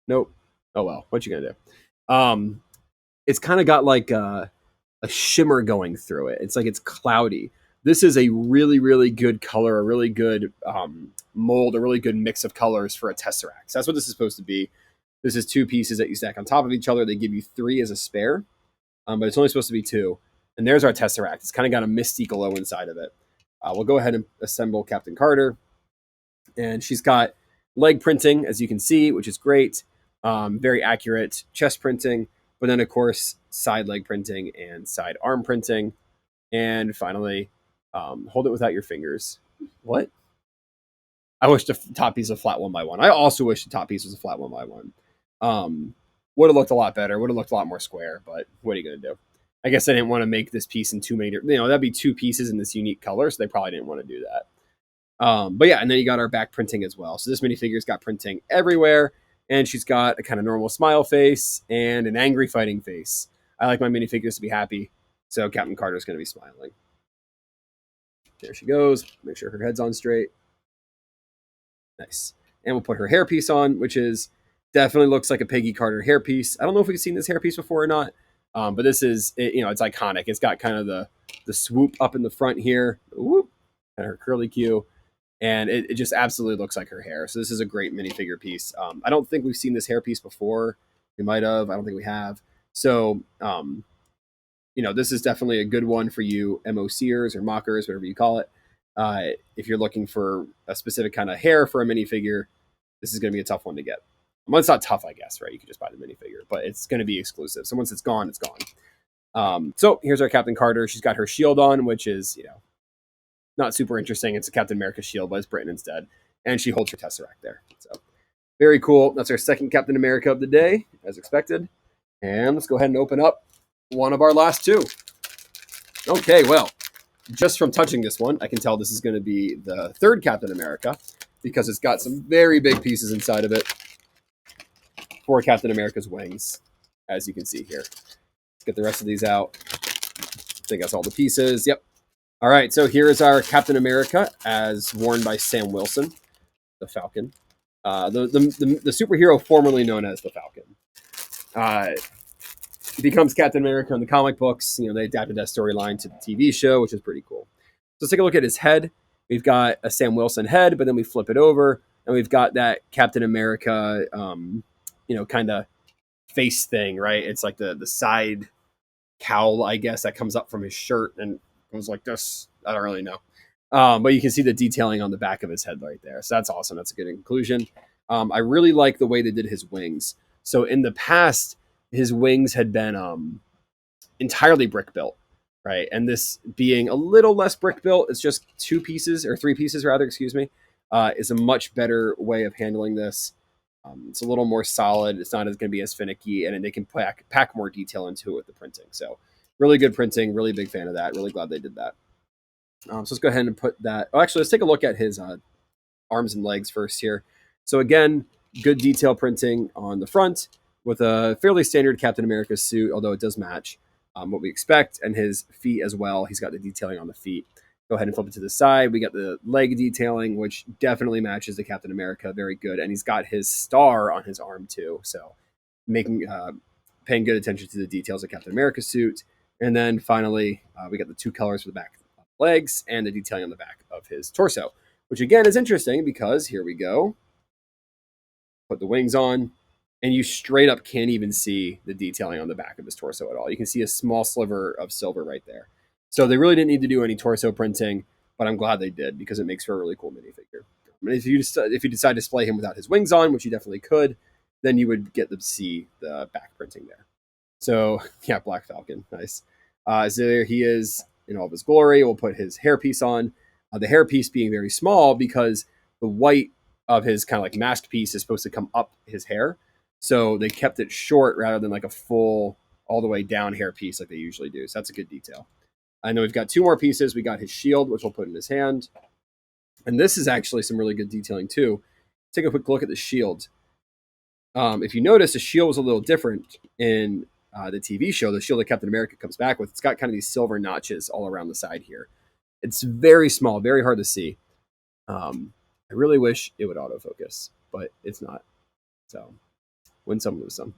Nope. Oh well. What you gonna do? It's kind of got like a shimmer going through it. It's like it's cloudy. This is a really, really good color, a really good mold, a really good mix of colors for a Tesseract. So that's what this is supposed to be. This is 2 pieces that you stack on top of each other. They give you 3 as a spare, but it's only supposed to be 2. And there's our Tesseract. It's kind of got a misty glow inside of it. We'll go ahead and assemble Captain Carter. And she's got leg printing, as you can see, which is great. Very accurate chest printing. But then, of course, side leg printing and side arm printing. And finally, hold it without your fingers. What? I wish the top piece was flat 1x1. I also wish the top piece was a flat 1x1. Would have looked a lot better. Would have looked a lot more square. But what are you going to do? I guess I didn't want to make this piece in 2 major. That'd be 2 pieces in this unique color, so they probably didn't want to do that. But yeah, and then you got our back printing as well. So this minifigure's got printing everywhere, and she's got a kind of normal smile face and an angry fighting face. I like my minifigures to be happy, so Captain Carter's going to be smiling. There she goes. Make sure her head's on straight. Nice. And we'll put her hairpiece on, which is definitely looks like a Peggy Carter hairpiece. I don't know if we've seen this hairpiece before or not, but this is, it's iconic. It's got kind of the swoop up in the front here, whoop, and her curly Q. And it just absolutely looks like her hair. So this is a great minifigure piece. I don't think we've seen this hairpiece before. We might have. I don't think we have. So, this is definitely a good one for you MOCers or mockers, whatever you call it. If you're looking for a specific kind of hair for a minifigure, this is going to be a tough one to get. Well, it's not tough, I guess, right? You can just buy the minifigure, but it's going to be exclusive. So once it's gone, it's gone. So here's our Captain Carter. She's got her shield on, which is, not super interesting. It's a Captain America shield, but it's Britain instead. And she holds her Tesseract there. So very cool. That's our second Captain America of the day, as expected. And let's go ahead and open up one of our last 2. Okay, well, just from touching this one, I can tell this is going to be the third Captain America because it's got some very big pieces inside of it for Captain America's wings, as you can see here. Let's get the rest of these out. I think that's all the pieces. Yep. All right, so here is our Captain America as worn by Sam Wilson, the Falcon, the superhero formerly known as the Falcon. He becomes Captain America in the comic books. They adapted that storyline to the TV show, which is pretty cool. So let's take a look at his head. We've got a Sam Wilson head, but then we flip it over, and we've got that Captain America, kind of face thing, right? It's like the side cowl, I guess, that comes up from his shirt and goes like this. I don't really know. But you can see the detailing on the back of his head right there. So that's awesome. That's a good inclusion. I really like the way they did his wings. So in the past, his wings had been entirely brick built, right? And this being a little less brick built, it's just 2 pieces or 3 pieces rather, excuse me, is a much better way of handling this. It's a little more solid. It's not going to be as finicky, and they can pack more detail into it with the printing. So really good printing. Really big fan of that. Really glad they did that. So let's go ahead and put that. Oh, actually, let's take a look at his arms and legs first here. So again, good detail printing on the front with a fairly standard Captain America suit, although it does match what we expect, and his feet as well. He's got the detailing on the feet. Go ahead and flip it to the side. We got the leg detailing, which definitely matches the Captain America. Very good. And he's got his star on his arm too. So paying good attention to the details of Captain America's suit. And then finally, we got the 2 colors for the back legs and the detailing on the back of his torso. which again is interesting because here we go. Put the wings on, and you straight up can't even see the detailing on the back of his torso at all. You can see a small sliver of silver right there. So they really didn't need to do any torso printing, but I'm glad they did because it makes for a really cool minifigure. And if you decide to display him without his wings on, which you definitely could, then you would get to see the back printing there. So yeah, Black Falcon, nice. So there he is in all of his glory. We'll put his hairpiece on. The hairpiece being very small because the white of his kind of like masked piece is supposed to come up his hair. So they kept it short rather than like a full all the way down hairpiece like they usually do. So that's a good detail. I know we've got two more pieces. We got his shield, which we'll put in his hand. And this is actually some really good detailing too. Take a quick look at the shield. If you notice, the shield was a little different in the TV show. The shield that Captain America comes back with, it's got kind of these silver notches all around the side here. It's very small, very hard to see. I really wish it would autofocus, but it's not. So win some, lose some.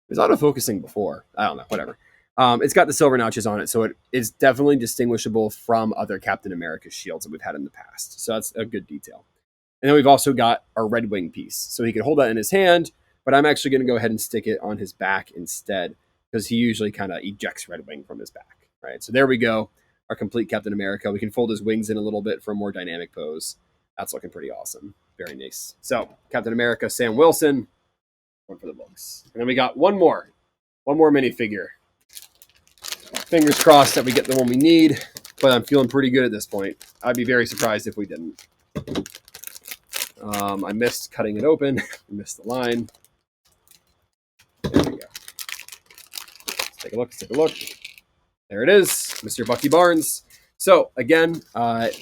It was autofocusing before. I don't know, whatever. It's got the silver notches on it, so it is definitely distinguishable from other Captain America shields that we've had in the past. So that's a good detail. And then we've also got our Red Wing piece. So he could hold that in his hand, but I'm actually going to go ahead and stick it on his back instead because he usually kind of ejects Red Wing from his back. Right. So there we go. Our complete Captain America. We can fold his wings in a little bit for a more dynamic pose. That's looking pretty awesome. Very nice. So Captain America, Sam Wilson, one for the books. And then we got one more minifigure. Fingers crossed that we get the one we need, but I'm feeling pretty good at this point. I'd be very surprised if we didn't. I missed cutting it open. I missed the line. There we go. Let's take a look. Let's take a look. There it is, Mr. Bucky Barnes. So again,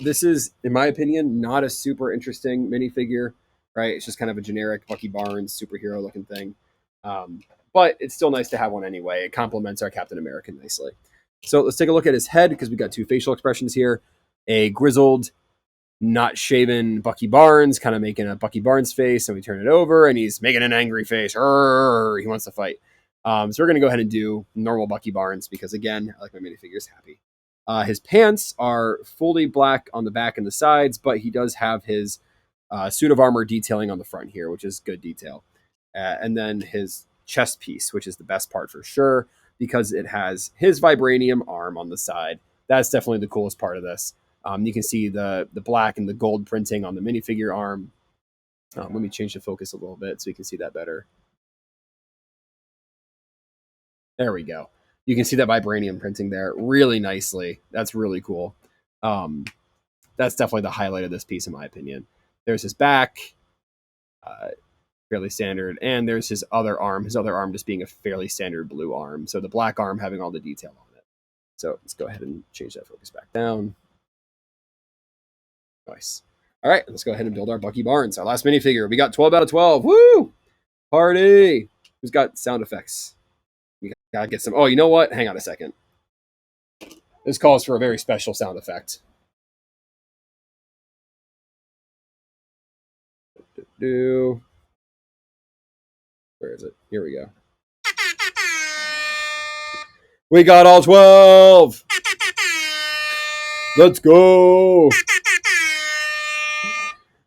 this is, in my opinion, not a super interesting minifigure, right? It's just kind of a generic Bucky Barnes superhero-looking thing. But it's still nice to have one anyway. It complements our Captain America nicely. So let's take a look at his head because we got two facial expressions here. A grizzled, not shaven Bucky Barnes, kind of making a Bucky Barnes face, and we turn it over, and he's making an angry face. He wants to fight. So we're going to go ahead and do normal Bucky Barnes because, again, I like my minifigures happy. His pants are fully black on the back and the sides, but he does have his suit of armor detailing on the front here, which is good detail. And then his chest piece, which is the best part for sure, because it has his vibranium arm on the side. That's definitely the coolest part of this. You can see the black and the gold printing on the minifigure arm. Let me change the focus a little bit so you can see that better. There we go. You can see that vibranium printing there really nicely. That's really cool. That's definitely the highlight of this piece, in my opinion. There's his back, fairly standard, and there's his other arm. His other arm just being a fairly standard blue arm. So the black arm having all the detail on it. So let's go ahead and change that focus back down. Nice. All right, let's go ahead and build our Bucky Barnes, our last minifigure. We got 12 out of 12. Woo! Party! Who's got sound effects? We gotta get some. Oh, you know what? Hang on a second. This calls for a very special sound effect. Where is it? Here we go. We got all 12! Let's go!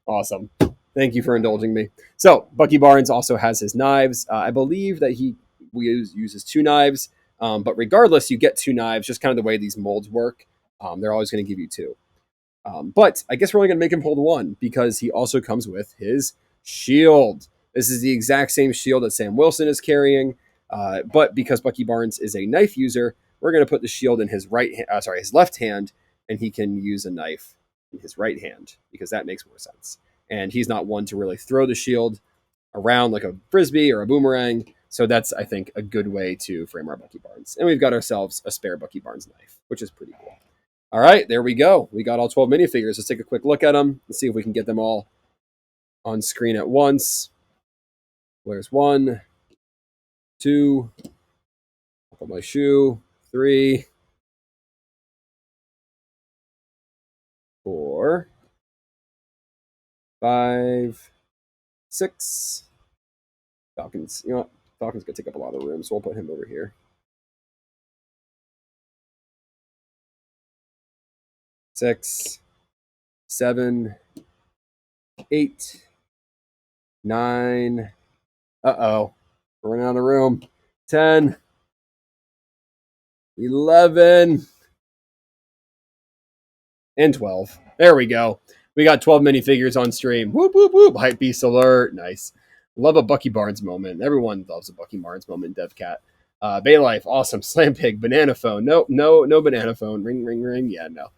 Awesome. Thank you for indulging me. So, Bucky Barnes also has his knives. I believe that he uses two knives, but regardless, you get two knives, just kind of the way these molds work. They're always going to give you two. But I guess we're only going to make him hold one because he also comes with his shield. This is the exact same shield that Sam Wilson is carrying, but because Bucky Barnes is a knife user, we're going to put the shield in his his left hand, and he can use a knife in his right hand because that makes more sense. And he's not one to really throw the shield around like a frisbee or a boomerang. So that's, I think, a good way to frame our Bucky Barnes. And we've got ourselves a spare Bucky Barnes knife, which is pretty cool. All right, there we go. We got all 12 minifigures. Let's take a quick look at them. Let's see if we can get them all on screen at once. Where's 1, 2, put my shoe, 3, 4, 5, 6. Falcons, you know what? Falcon's gonna take up a lot of room, so we'll put him over here. 6, 7, 8, 9. Uh-oh. We're running out of room. 10, 11, and 12. There we go. We got 12 minifigures on stream. Whoop, whoop, whoop. Hype beast alert. Nice. Love a Bucky Barnes moment. Everyone loves a Bucky Barnes moment, DevCat. Bay Life, awesome. Slam Pig, banana phone. No banana phone. Ring, ring, ring. Yeah, no.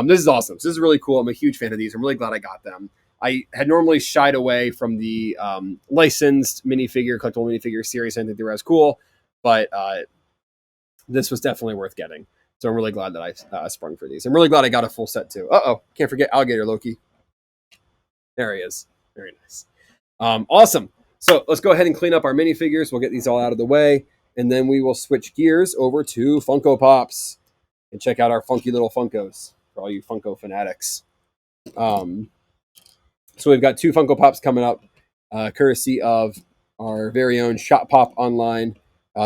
This is awesome. So this is really cool. I'm a huge fan of these. I'm really glad I got them. I had normally shied away from the licensed minifigure, collectible minifigure series. I didn't think they were as cool, but this was definitely worth getting. So I'm really glad that I sprung for these. I'm really glad I got a full set too. Uh-oh. Can't forget Alligator Loki. There he is. Very nice. Awesome. So let's go ahead and clean up our minifigures. We'll get these all out of the way. And then we will switch gears over to Funko Pops and check out our funky little Funkos for all you Funko fanatics. So we've got 2 Funko Pops coming up, courtesy of our very own Shop Pop Online.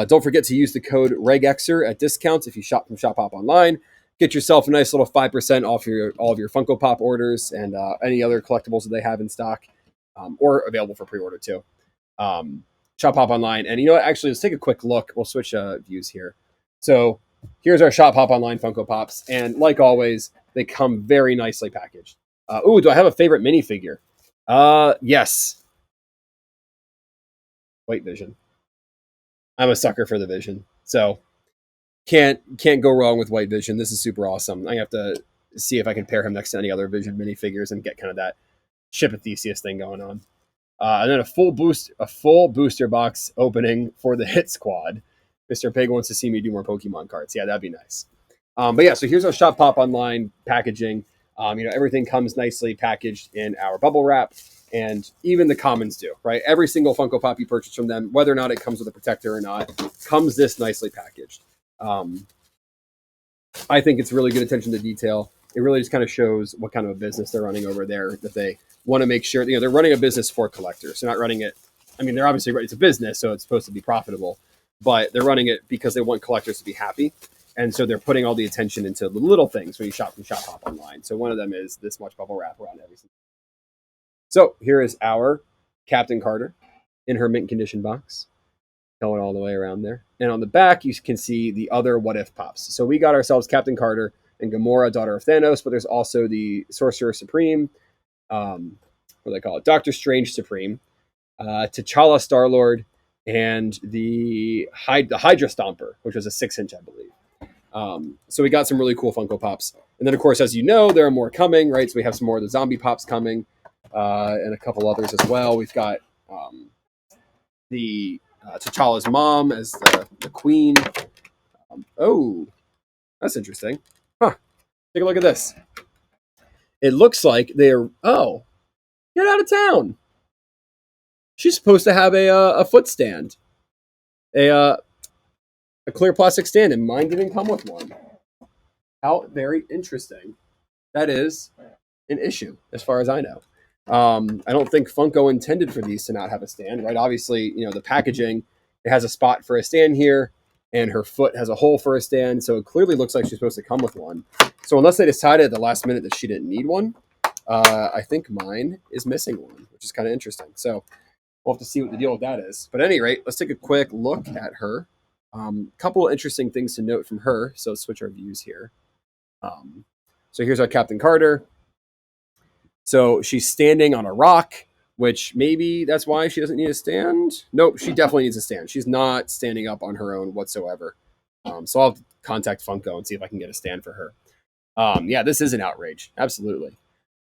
Don't forget to use the code REGEXER at discounts if you shop from Shop Pop Online. Get yourself a nice little 5% off all of your Funko Pop orders and any other collectibles that they have in stock or available for pre-order too. Shop Pop Online. And you know what? Actually, let's take a quick look. We'll switch views here. So here's our Shop Pop Online Funko Pops. And like always, they come very nicely packaged. Do I have a favorite minifigure? Yes. White Vision. I'm a sucker for the Vision. So can't go wrong with White Vision. This is super awesome. I have to see if I can pair him next to any other Vision minifigures and get kind of that Ship of Theseus thing going on. And then a full booster box opening for the Hit Squad. Mr. Pig wants to see me do more Pokemon cards. Yeah, that'd be nice. But yeah, so here's our Shop Pop Online packaging. Everything comes nicely packaged in our bubble wrap, and even the commons do, right? Every single Funko Pop you purchase from them, whether or not it comes with a protector or not, comes this nicely packaged. I think it's really good attention to detail. It really just kind of shows what kind of a business they're running over there, that they want to make sure, they're running a business for collectors. They're not running it. I mean, they're obviously, it's a business, so it's supposed to be profitable, but they're running it because they want collectors to be happy. And so they're putting all the attention into the little things when you shop from Shop Pop Online. So one of them is this much bubble wrap around everything. So here is our Captain Carter in her mint condition box, going all the way around there. And on the back, you can see the other What If Pops. So we got ourselves Captain Carter and Gamora, daughter of Thanos, but there's also the Sorcerer Supreme, what do they call it? Doctor Strange Supreme, T'Challa Star-Lord, and the Hydra Stomper, which was a 6-inch, I believe. So we got some really cool Funko Pops. And then, of course, as you know, there are more coming, right? So we have some more of the zombie pops coming, and a couple others as well. We've got the T'Challa's mom as the queen. Oh, that's interesting. Huh. Take a look at this. It looks like they're... Oh, get out of town. She's supposed to have a foot stand. A clear plastic stand, and mine didn't come with one. How very interesting. That is an issue, as far as I know. I don't think Funko intended for these to not have a stand, right? Obviously, the packaging, it has a spot for a stand here, and her foot has a hole for a stand, so it clearly looks like she's supposed to come with one. So unless they decided at the last minute that she didn't need one, I think mine is missing one, which is kind of interesting. So we'll have to see what the deal with that is. But at any rate, let's take a quick look at her. Couple of interesting things to note from her. So let's switch our views here. So here's our Captain Carter. So she's standing on a rock, which maybe that's why she doesn't need a stand. Nope, she definitely needs a stand. She's not standing up on her own whatsoever. So I'll contact Funko and see if I can get a stand for her. Yeah, this is an outrage. Absolutely.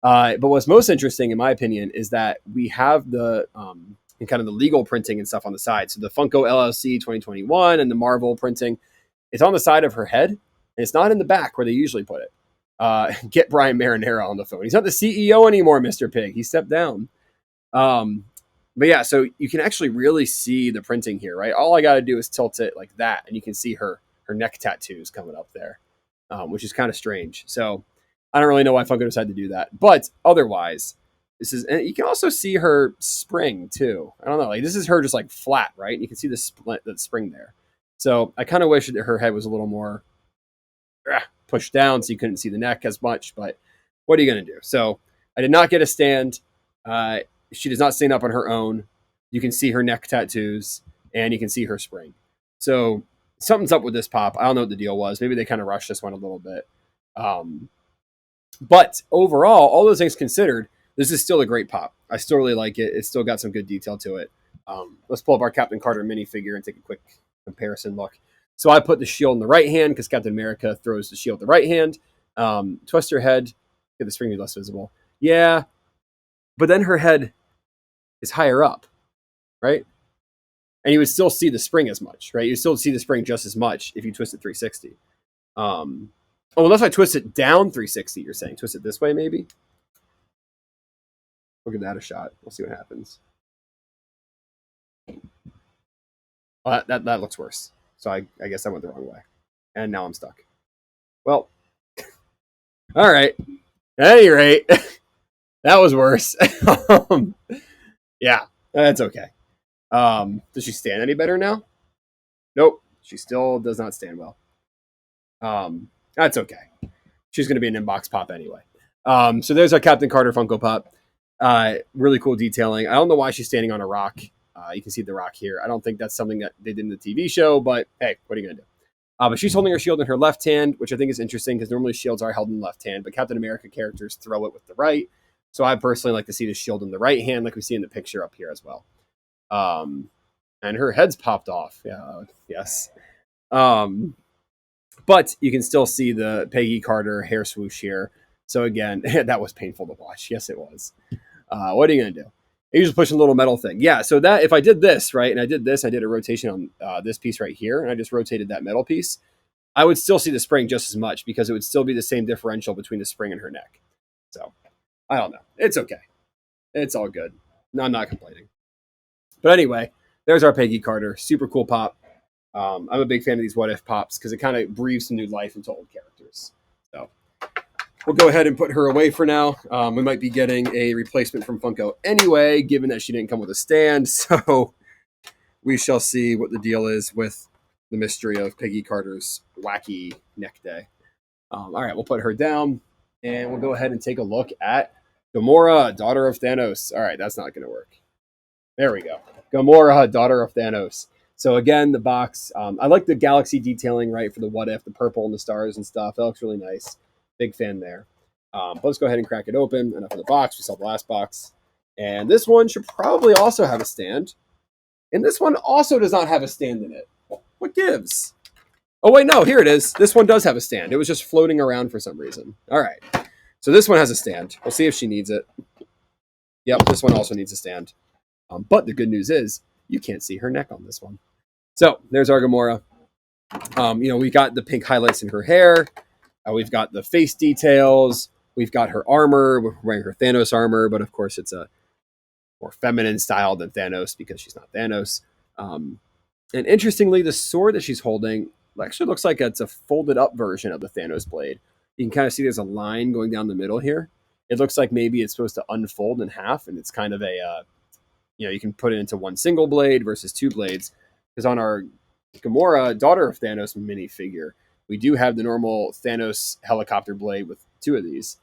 But what's most interesting, in my opinion, is that we have the kind of the legal printing and stuff on the side. So the Funko LLC 2021 and the Marvel printing, it's on the side of her head, and it's not in the back where they usually put it. Get Brian Marinara on the phone. He's not the CEO anymore, Mr. Pig. He stepped down. But yeah, so you can actually really see the printing here, right? All I got to do is tilt it like that, and you can see her neck tattoos coming up there, which is kind of strange. So I don't really know why Funko decided to do that. But otherwise, and you can also see her spring too. I don't know, like this is her just like flat, right? And you can see the spring there. So I kind of wish that her head was a little more pushed down so you couldn't see the neck as much, but what are you going to do? So I did not get a stand. Uh, she does not stand up on her own. You can see her neck tattoos, and you can see her spring. So something's up with this pop. I don't know what the deal was. Maybe they kind of rushed this one a little bit. Um, but overall, all those things considered, this is still a great pop. I still really like it. It's still got some good detail to it. Let's pull up our Captain Carter minifigure and take a quick comparison look. So I put the shield in the right hand because Captain America throws the shield the right hand. Twist her head, get the spring be less visible. Yeah, but then her head is higher up, right? And you would still see the spring as much, right? You still see the spring just as much if you twist it 360. Unless I twist it down 360, you're saying twist it this way, maybe. We'll give that a shot. We'll see what happens. Well, that looks worse. So I guess I went the wrong way, and now I'm stuck. Well, all right. At any rate, that was worse. Yeah, that's okay. Does she stand any better now? Nope. She still does not stand well. That's okay. She's going to be an inbox pop anyway. So there's our Captain Carter Funko Pop. Really cool detailing. I don't know why she's standing on a rock. You can see the rock here. I don't think that's something that they did in the TV show, but hey, what are you going to do? But she's holding her shield in her left hand, which I think is interesting because normally shields are held in the left hand, but Captain America characters throw it with the right. So I personally like to see the shield in the right hand, like we see in the picture up here as well. And her head's popped off. Yeah, yes. But you can still see the Peggy Carter hair swoosh here. So again, that was painful to watch. Yes, it was. What are you going to do? You just push a little metal thing. Yeah, so that if I did this, right, and I did this, I did a rotation on this piece right here, and I just rotated that metal piece, I would still see the spring just as much because it would still be the same differential between the spring and her neck. So, I don't know. It's okay. It's all good. No, I'm not complaining. But anyway, there's our Peggy Carter. Super cool pop. I'm a big fan of these What If pops because it kind of breathes some new life into old characters. So we'll go ahead and put her away for now. We might be getting a replacement from Funko anyway, given that she didn't come with a stand. So we shall see what the deal is with the mystery of Peggy Carter's wacky neck day. All right, we'll put her down and we'll go ahead and take a look at Gamora, daughter of Thanos. All right, that's not going to work. There we go. Gamora, daughter of Thanos. So again, the box. I like the galaxy detailing, right, for the What If, the purple and the stars and stuff. That looks really nice. Big fan there. But let's go ahead and crack it open. Enough of the box. We saw the last box. And this one should probably also have a stand. And this one also does not have a stand in it. What gives? Oh, wait, no. Here it is. This one does have a stand. It was just floating around for some reason. All right. So this one has a stand. We'll see if she needs it. Yep, this one also needs a stand. But the good news is you can't see her neck on this one. So there's our Gamora. We got the pink highlights in her hair. We've got the face details. We've got her armor. We're wearing her Thanos armor, but of course it's a more feminine style than Thanos because she's not Thanos. And interestingly, the sword that she's holding actually looks like it's a folded up version of the Thanos blade. You can kind of see there's a line going down the middle here. It looks like maybe it's supposed to unfold in half, and it's kind of a you can put it into one single blade versus two blades. Because on our Gamora, daughter of Thanos minifigure, we do have the normal Thanos helicopter blade with two of these.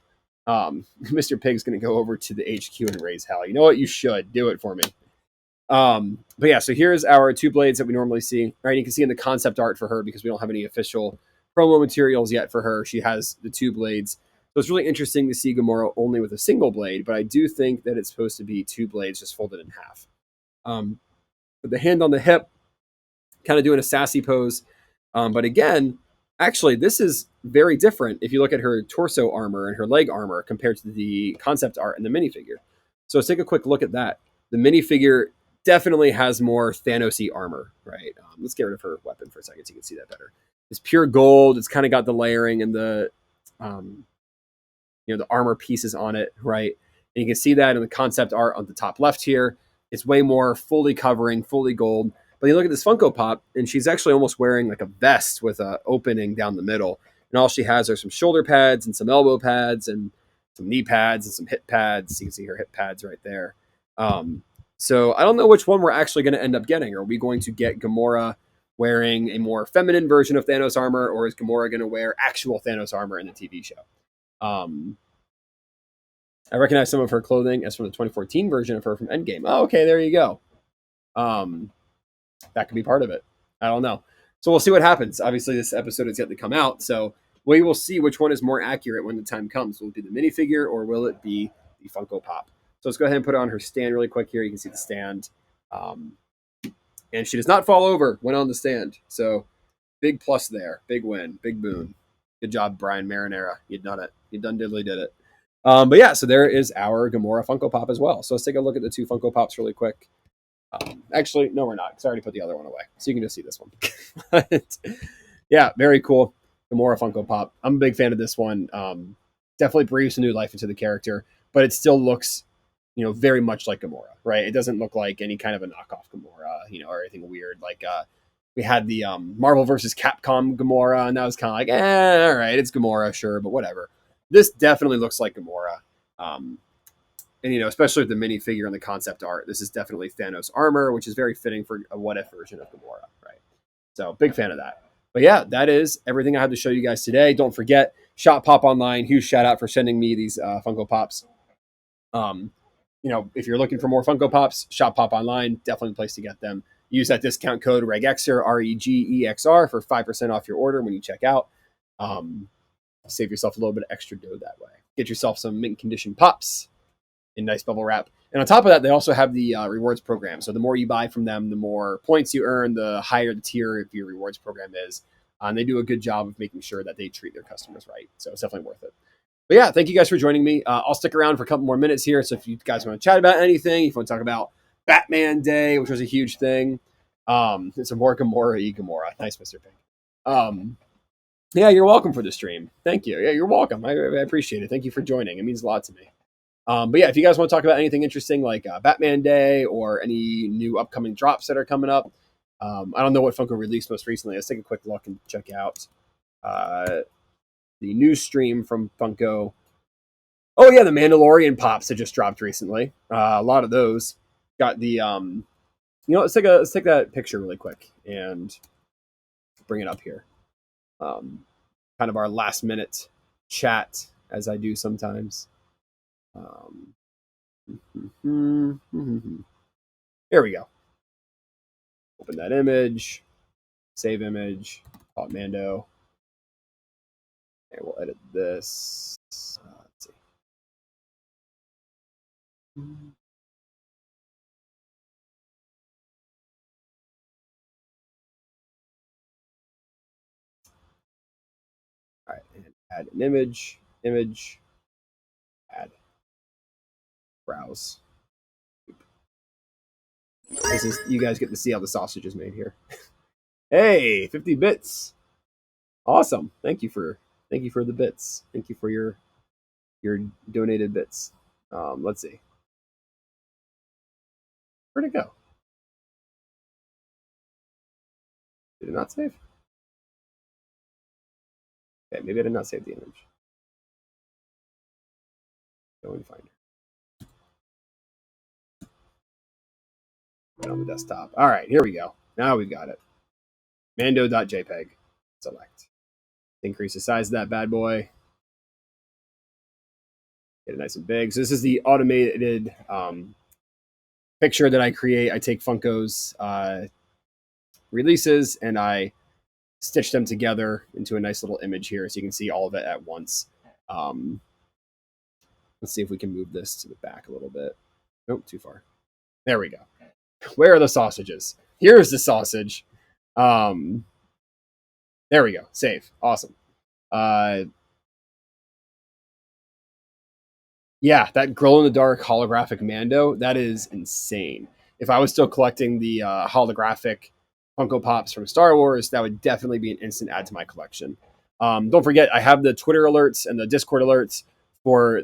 Mr. Pig's going to go over to the HQ and raise hell. You know what? You should. Do it for me. But yeah, so here's our two blades that we normally see. Right, you can see in the concept art for her, because we don't have any official promo materials yet for her, she has the two blades. So it's really interesting to see Gamora only with a single blade, but I do think that it's supposed to be two blades just folded in half. With the hand on the hip, kind of doing a sassy pose. But again, actually, this is very different if you look at her torso armor and her leg armor compared to the concept art and the minifigure. So let's take a quick look at that. The minifigure definitely has more Thanos-y armor, right? Let's get rid of her weapon for a second so you can see that better. It's pure gold. It's kind of got the layering and the the armor pieces on it, right? And you can see that in the concept art on the top left here. It's way more fully covering, fully gold. But you look at this Funko Pop, and she's actually almost wearing like a vest with an opening down the middle. And all she has are some shoulder pads and some elbow pads and some knee pads and some hip pads. You can see her hip pads right there. So I don't know which one we're actually going to end up getting. Are we going to get Gamora wearing a more feminine version of Thanos armor, or is Gamora going to wear actual Thanos armor in the TV show? I recognize some of her clothing as from the 2014 version of her from Endgame. Oh, okay, there you go. Um, that could be part of it. I don't know. So we'll see what happens. Obviously, this episode is yet to come out, so we will see which one is more accurate when the time comes. Will it be the minifigure or will it be the Funko Pop? So let's go ahead and put it on her stand really quick here. You can see the stand. And she does not fall over when on the stand. So big plus there. Big win. Big boon. Good job, Brian Marinara. You'd done it. You done diddly did it. But yeah, so there is our Gamora Funko Pop as well. So let's take a look at the two Funko Pops really quick. Actually, no, we're not, because I already put the other one away. So you can just see this one. But, yeah, very cool. Gamora Funko Pop. I'm a big fan of this one. Definitely breathes some new life into the character, but it still looks, very much like Gamora, right? It doesn't look like any kind of a knockoff Gamora, or anything weird. Like we had the Marvel versus Capcom Gamora, and that was kind of like, all right, it's Gamora, sure, but whatever. This definitely looks like Gamora. And, especially with the minifigure and the concept art, this is definitely Thanos armor, which is very fitting for a what-if version of Gamora, right? So, big fan of that. But yeah, that is everything I had to show you guys today. Don't forget, Shop Pop Online, huge shout out for sending me these Funko Pops. If you're looking for more Funko Pops, Shop Pop Online, definitely a place to get them. Use that discount code REGEXR, REGEXR, for 5% off your order when you check out. Save yourself a little bit of extra dough that way. Get yourself some mint condition pops in nice bubble wrap. And on top of that, they also have the rewards program. So the more you buy from them, the more points you earn, the higher the tier of your rewards program is. And they do a good job of making sure that they treat their customers right. So it's definitely worth it. But yeah, thank you guys for joining me. I'll stick around for a couple more minutes here. So if you guys want to chat about anything, if you want to talk about Batman Day, which was a huge thing, it's a more Gamora. Nice, Mr. Pink. Yeah, you're welcome for the stream. Thank you. Yeah, you're welcome. I appreciate it. Thank you for joining. It means a lot to me. But yeah, if you guys want to talk about anything interesting like Batman Day or any new upcoming drops that are coming up, I don't know what Funko released most recently. Let's take a quick look and check out the news stream from Funko. Oh yeah, the Mandalorian pops that just dropped recently. A lot of those got the let's take that picture really quick and bring it up here. Kind of our last minute chat, as I do sometimes. Here we go. Open that image, save image, call it Mando. And we'll edit this. Let's see. All right, and add an image, add, browse. This is, you guys get to see how the sausage is made here. Hey, 50 bits. Awesome. Thank you for the bits. Thank you for your donated bits. Let's see. Where'd it go? Did it not save? Okay, maybe I did not save the image. Go and find it. Right on the desktop. All right, here we go. Now we've got it. Mando.jpg. Select. Increase the size of that bad boy. Get it nice and big. So this is the automated picture that I create. I take Funko's releases and I stitch them together into a nice little image here so you can see all of it at once. Let's see if we can move this to the back a little bit. Nope, too far. There we go. Where are the sausages? Here's the sausage. There we go. Save. Awesome. Yeah, that glow-in-the-dark holographic Mando, that is insane. If I was still collecting the holographic Funko Pops from Star Wars, that would definitely be an instant add to my collection. Don't forget, I have the Twitter alerts and the Discord alerts for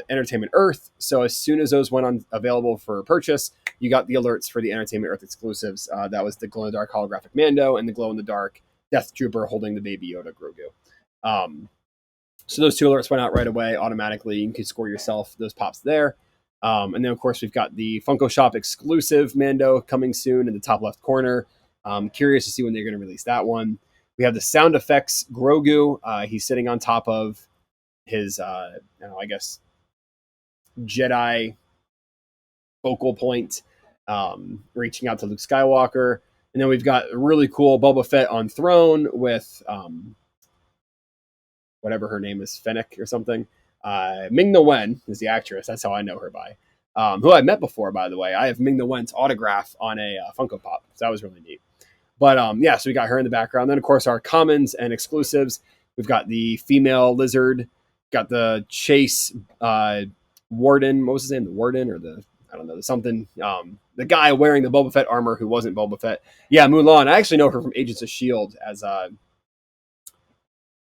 Entertainment Earth. So as soon as those went on available for purchase, you got the alerts for the Entertainment Earth exclusives. That was the glow-in-the-dark holographic Mando and the glow-in-the-dark Death Trooper holding the Baby Yoda Grogu. So those two alerts went out right away automatically. You can score yourself those pops there. And then, of course, we've got the Funko Shop exclusive Mando coming soon in the top left corner. Curious to see when they're going to release that one. We have the sound effects Grogu. He's sitting on top of his, I guess, Jedi focal point, reaching out to Luke Skywalker. And then we've got a really cool Boba Fett on throne with whatever her name is, Fennec or something. Ming Na Wen is the actress. That's how I know her by. Who I met before, by the way. I have Ming Na Wen's autograph on a Funko Pop. So that was really neat. But yeah, so we got her in the background. Then, of course, our commons and exclusives. We've got the female lizard, got the Chase Warden. What was his name? The Warden or I don't know, something. The guy wearing the Boba Fett armor who wasn't Boba Fett. Yeah, Mulan. I actually know her from Agents of S.H.I.E.L.D. as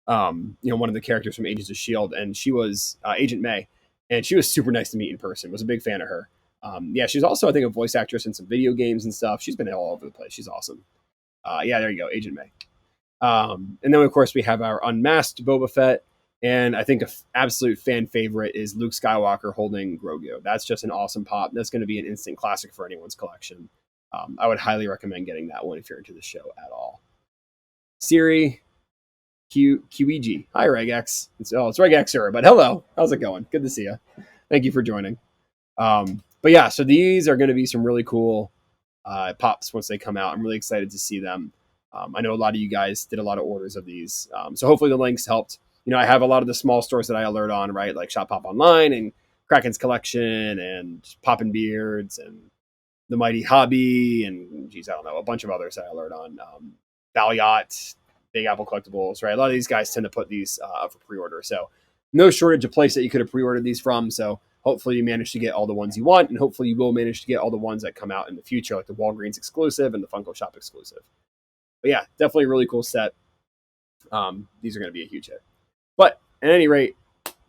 one of the characters from Agents of S.H.I.E.L.D. And she was Agent May. And she was super nice to meet in person. Was a big fan of her. Yeah, she's also, I think, a voice actress in some video games and stuff. She's been all over the place. She's awesome. Yeah, there you go, Agent May. And then, of course, we have our unmasked Boba Fett. And I think an absolute fan favorite is Luke Skywalker holding Grogu. That's just an awesome pop. That's going to be an instant classic for anyone's collection. I would highly recommend getting that one if you're into the show at all. Siri, QEG. Hi, Regex. It's Regexer, but hello. How's it going? Good to see you. Thank you for joining. But yeah, so these are going to be some really cool pops once they come out. I'm really excited to see them. I know a lot of you guys did a lot of orders of these. So hopefully the links helped. I have a lot of the small stores that I alert on, right? Like Shop Pop Online and Kraken's Collection and Poppin' Beards and The Mighty Hobby and, I don't know, a bunch of others that I alert on. Balyot, Big Apple Collectibles, right? A lot of these guys tend to put these up for pre-order. So no shortage of place that you could have pre-ordered these from. So hopefully you manage to get all the ones you want, and hopefully you will manage to get all the ones that come out in the future, like the Walgreens exclusive and the Funko Shop exclusive. But yeah, definitely a really cool set. These are going to be a huge hit. But at any rate,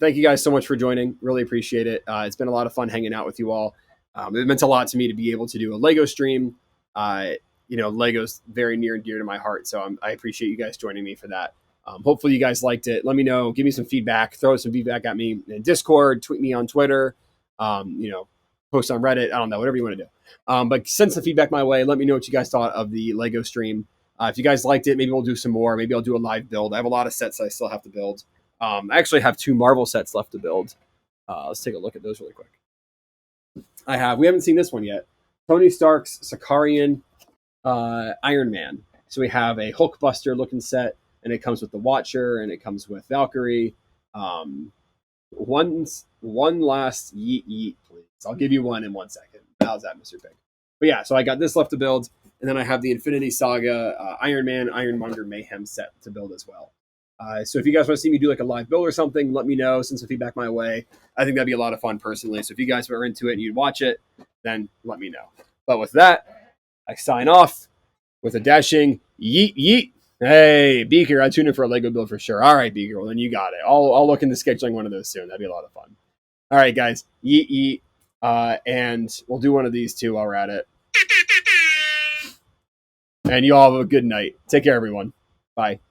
thank you guys so much for joining. Really appreciate it. It's been a lot of fun hanging out with you all. It meant a lot to me to be able to do a Lego stream. Lego's very near and dear to my heart, so I appreciate you guys joining me for that. Hopefully you guys liked it. Let me know. Give me some feedback. Throw some feedback at me in Discord. Tweet me on Twitter. Post on Reddit. I don't know. Whatever you want to do. But send some feedback my way. Let me know what you guys thought of the Lego stream. If you guys liked it, maybe we'll do some more. Maybe I'll do a live build. I have a lot of sets I still have to build. I actually have 2 Marvel sets left to build. Let's take a look at those really quick. We haven't seen this one yet. Tony Stark's Sakarian Iron Man. So we have a Hulkbuster looking set, and it comes with the Watcher, and it comes with Valkyrie. One last yeet, please. I'll give you one in 1 second. How's that, Mr. Pig? But yeah, so I got this left to build, and then I have the Infinity Saga Iron Man, Ironmonger Mayhem set to build as well. So if you guys want to see me do like a live build or something, let me know. Send some feedback my way. I think that'd be a lot of fun personally. So if you guys are into it and you'd watch it, then let me know. But with that, I sign off with a dashing yeet yeet. Hey, Beaker, I tune in for a Lego build for sure. All right, Beaker, well then you got it. I'll look into scheduling one of those soon. That'd be a lot of fun. All right, guys, yeet yeet, and we'll do one of these too while we're at it. And you all have a good night. Take care, everyone. Bye.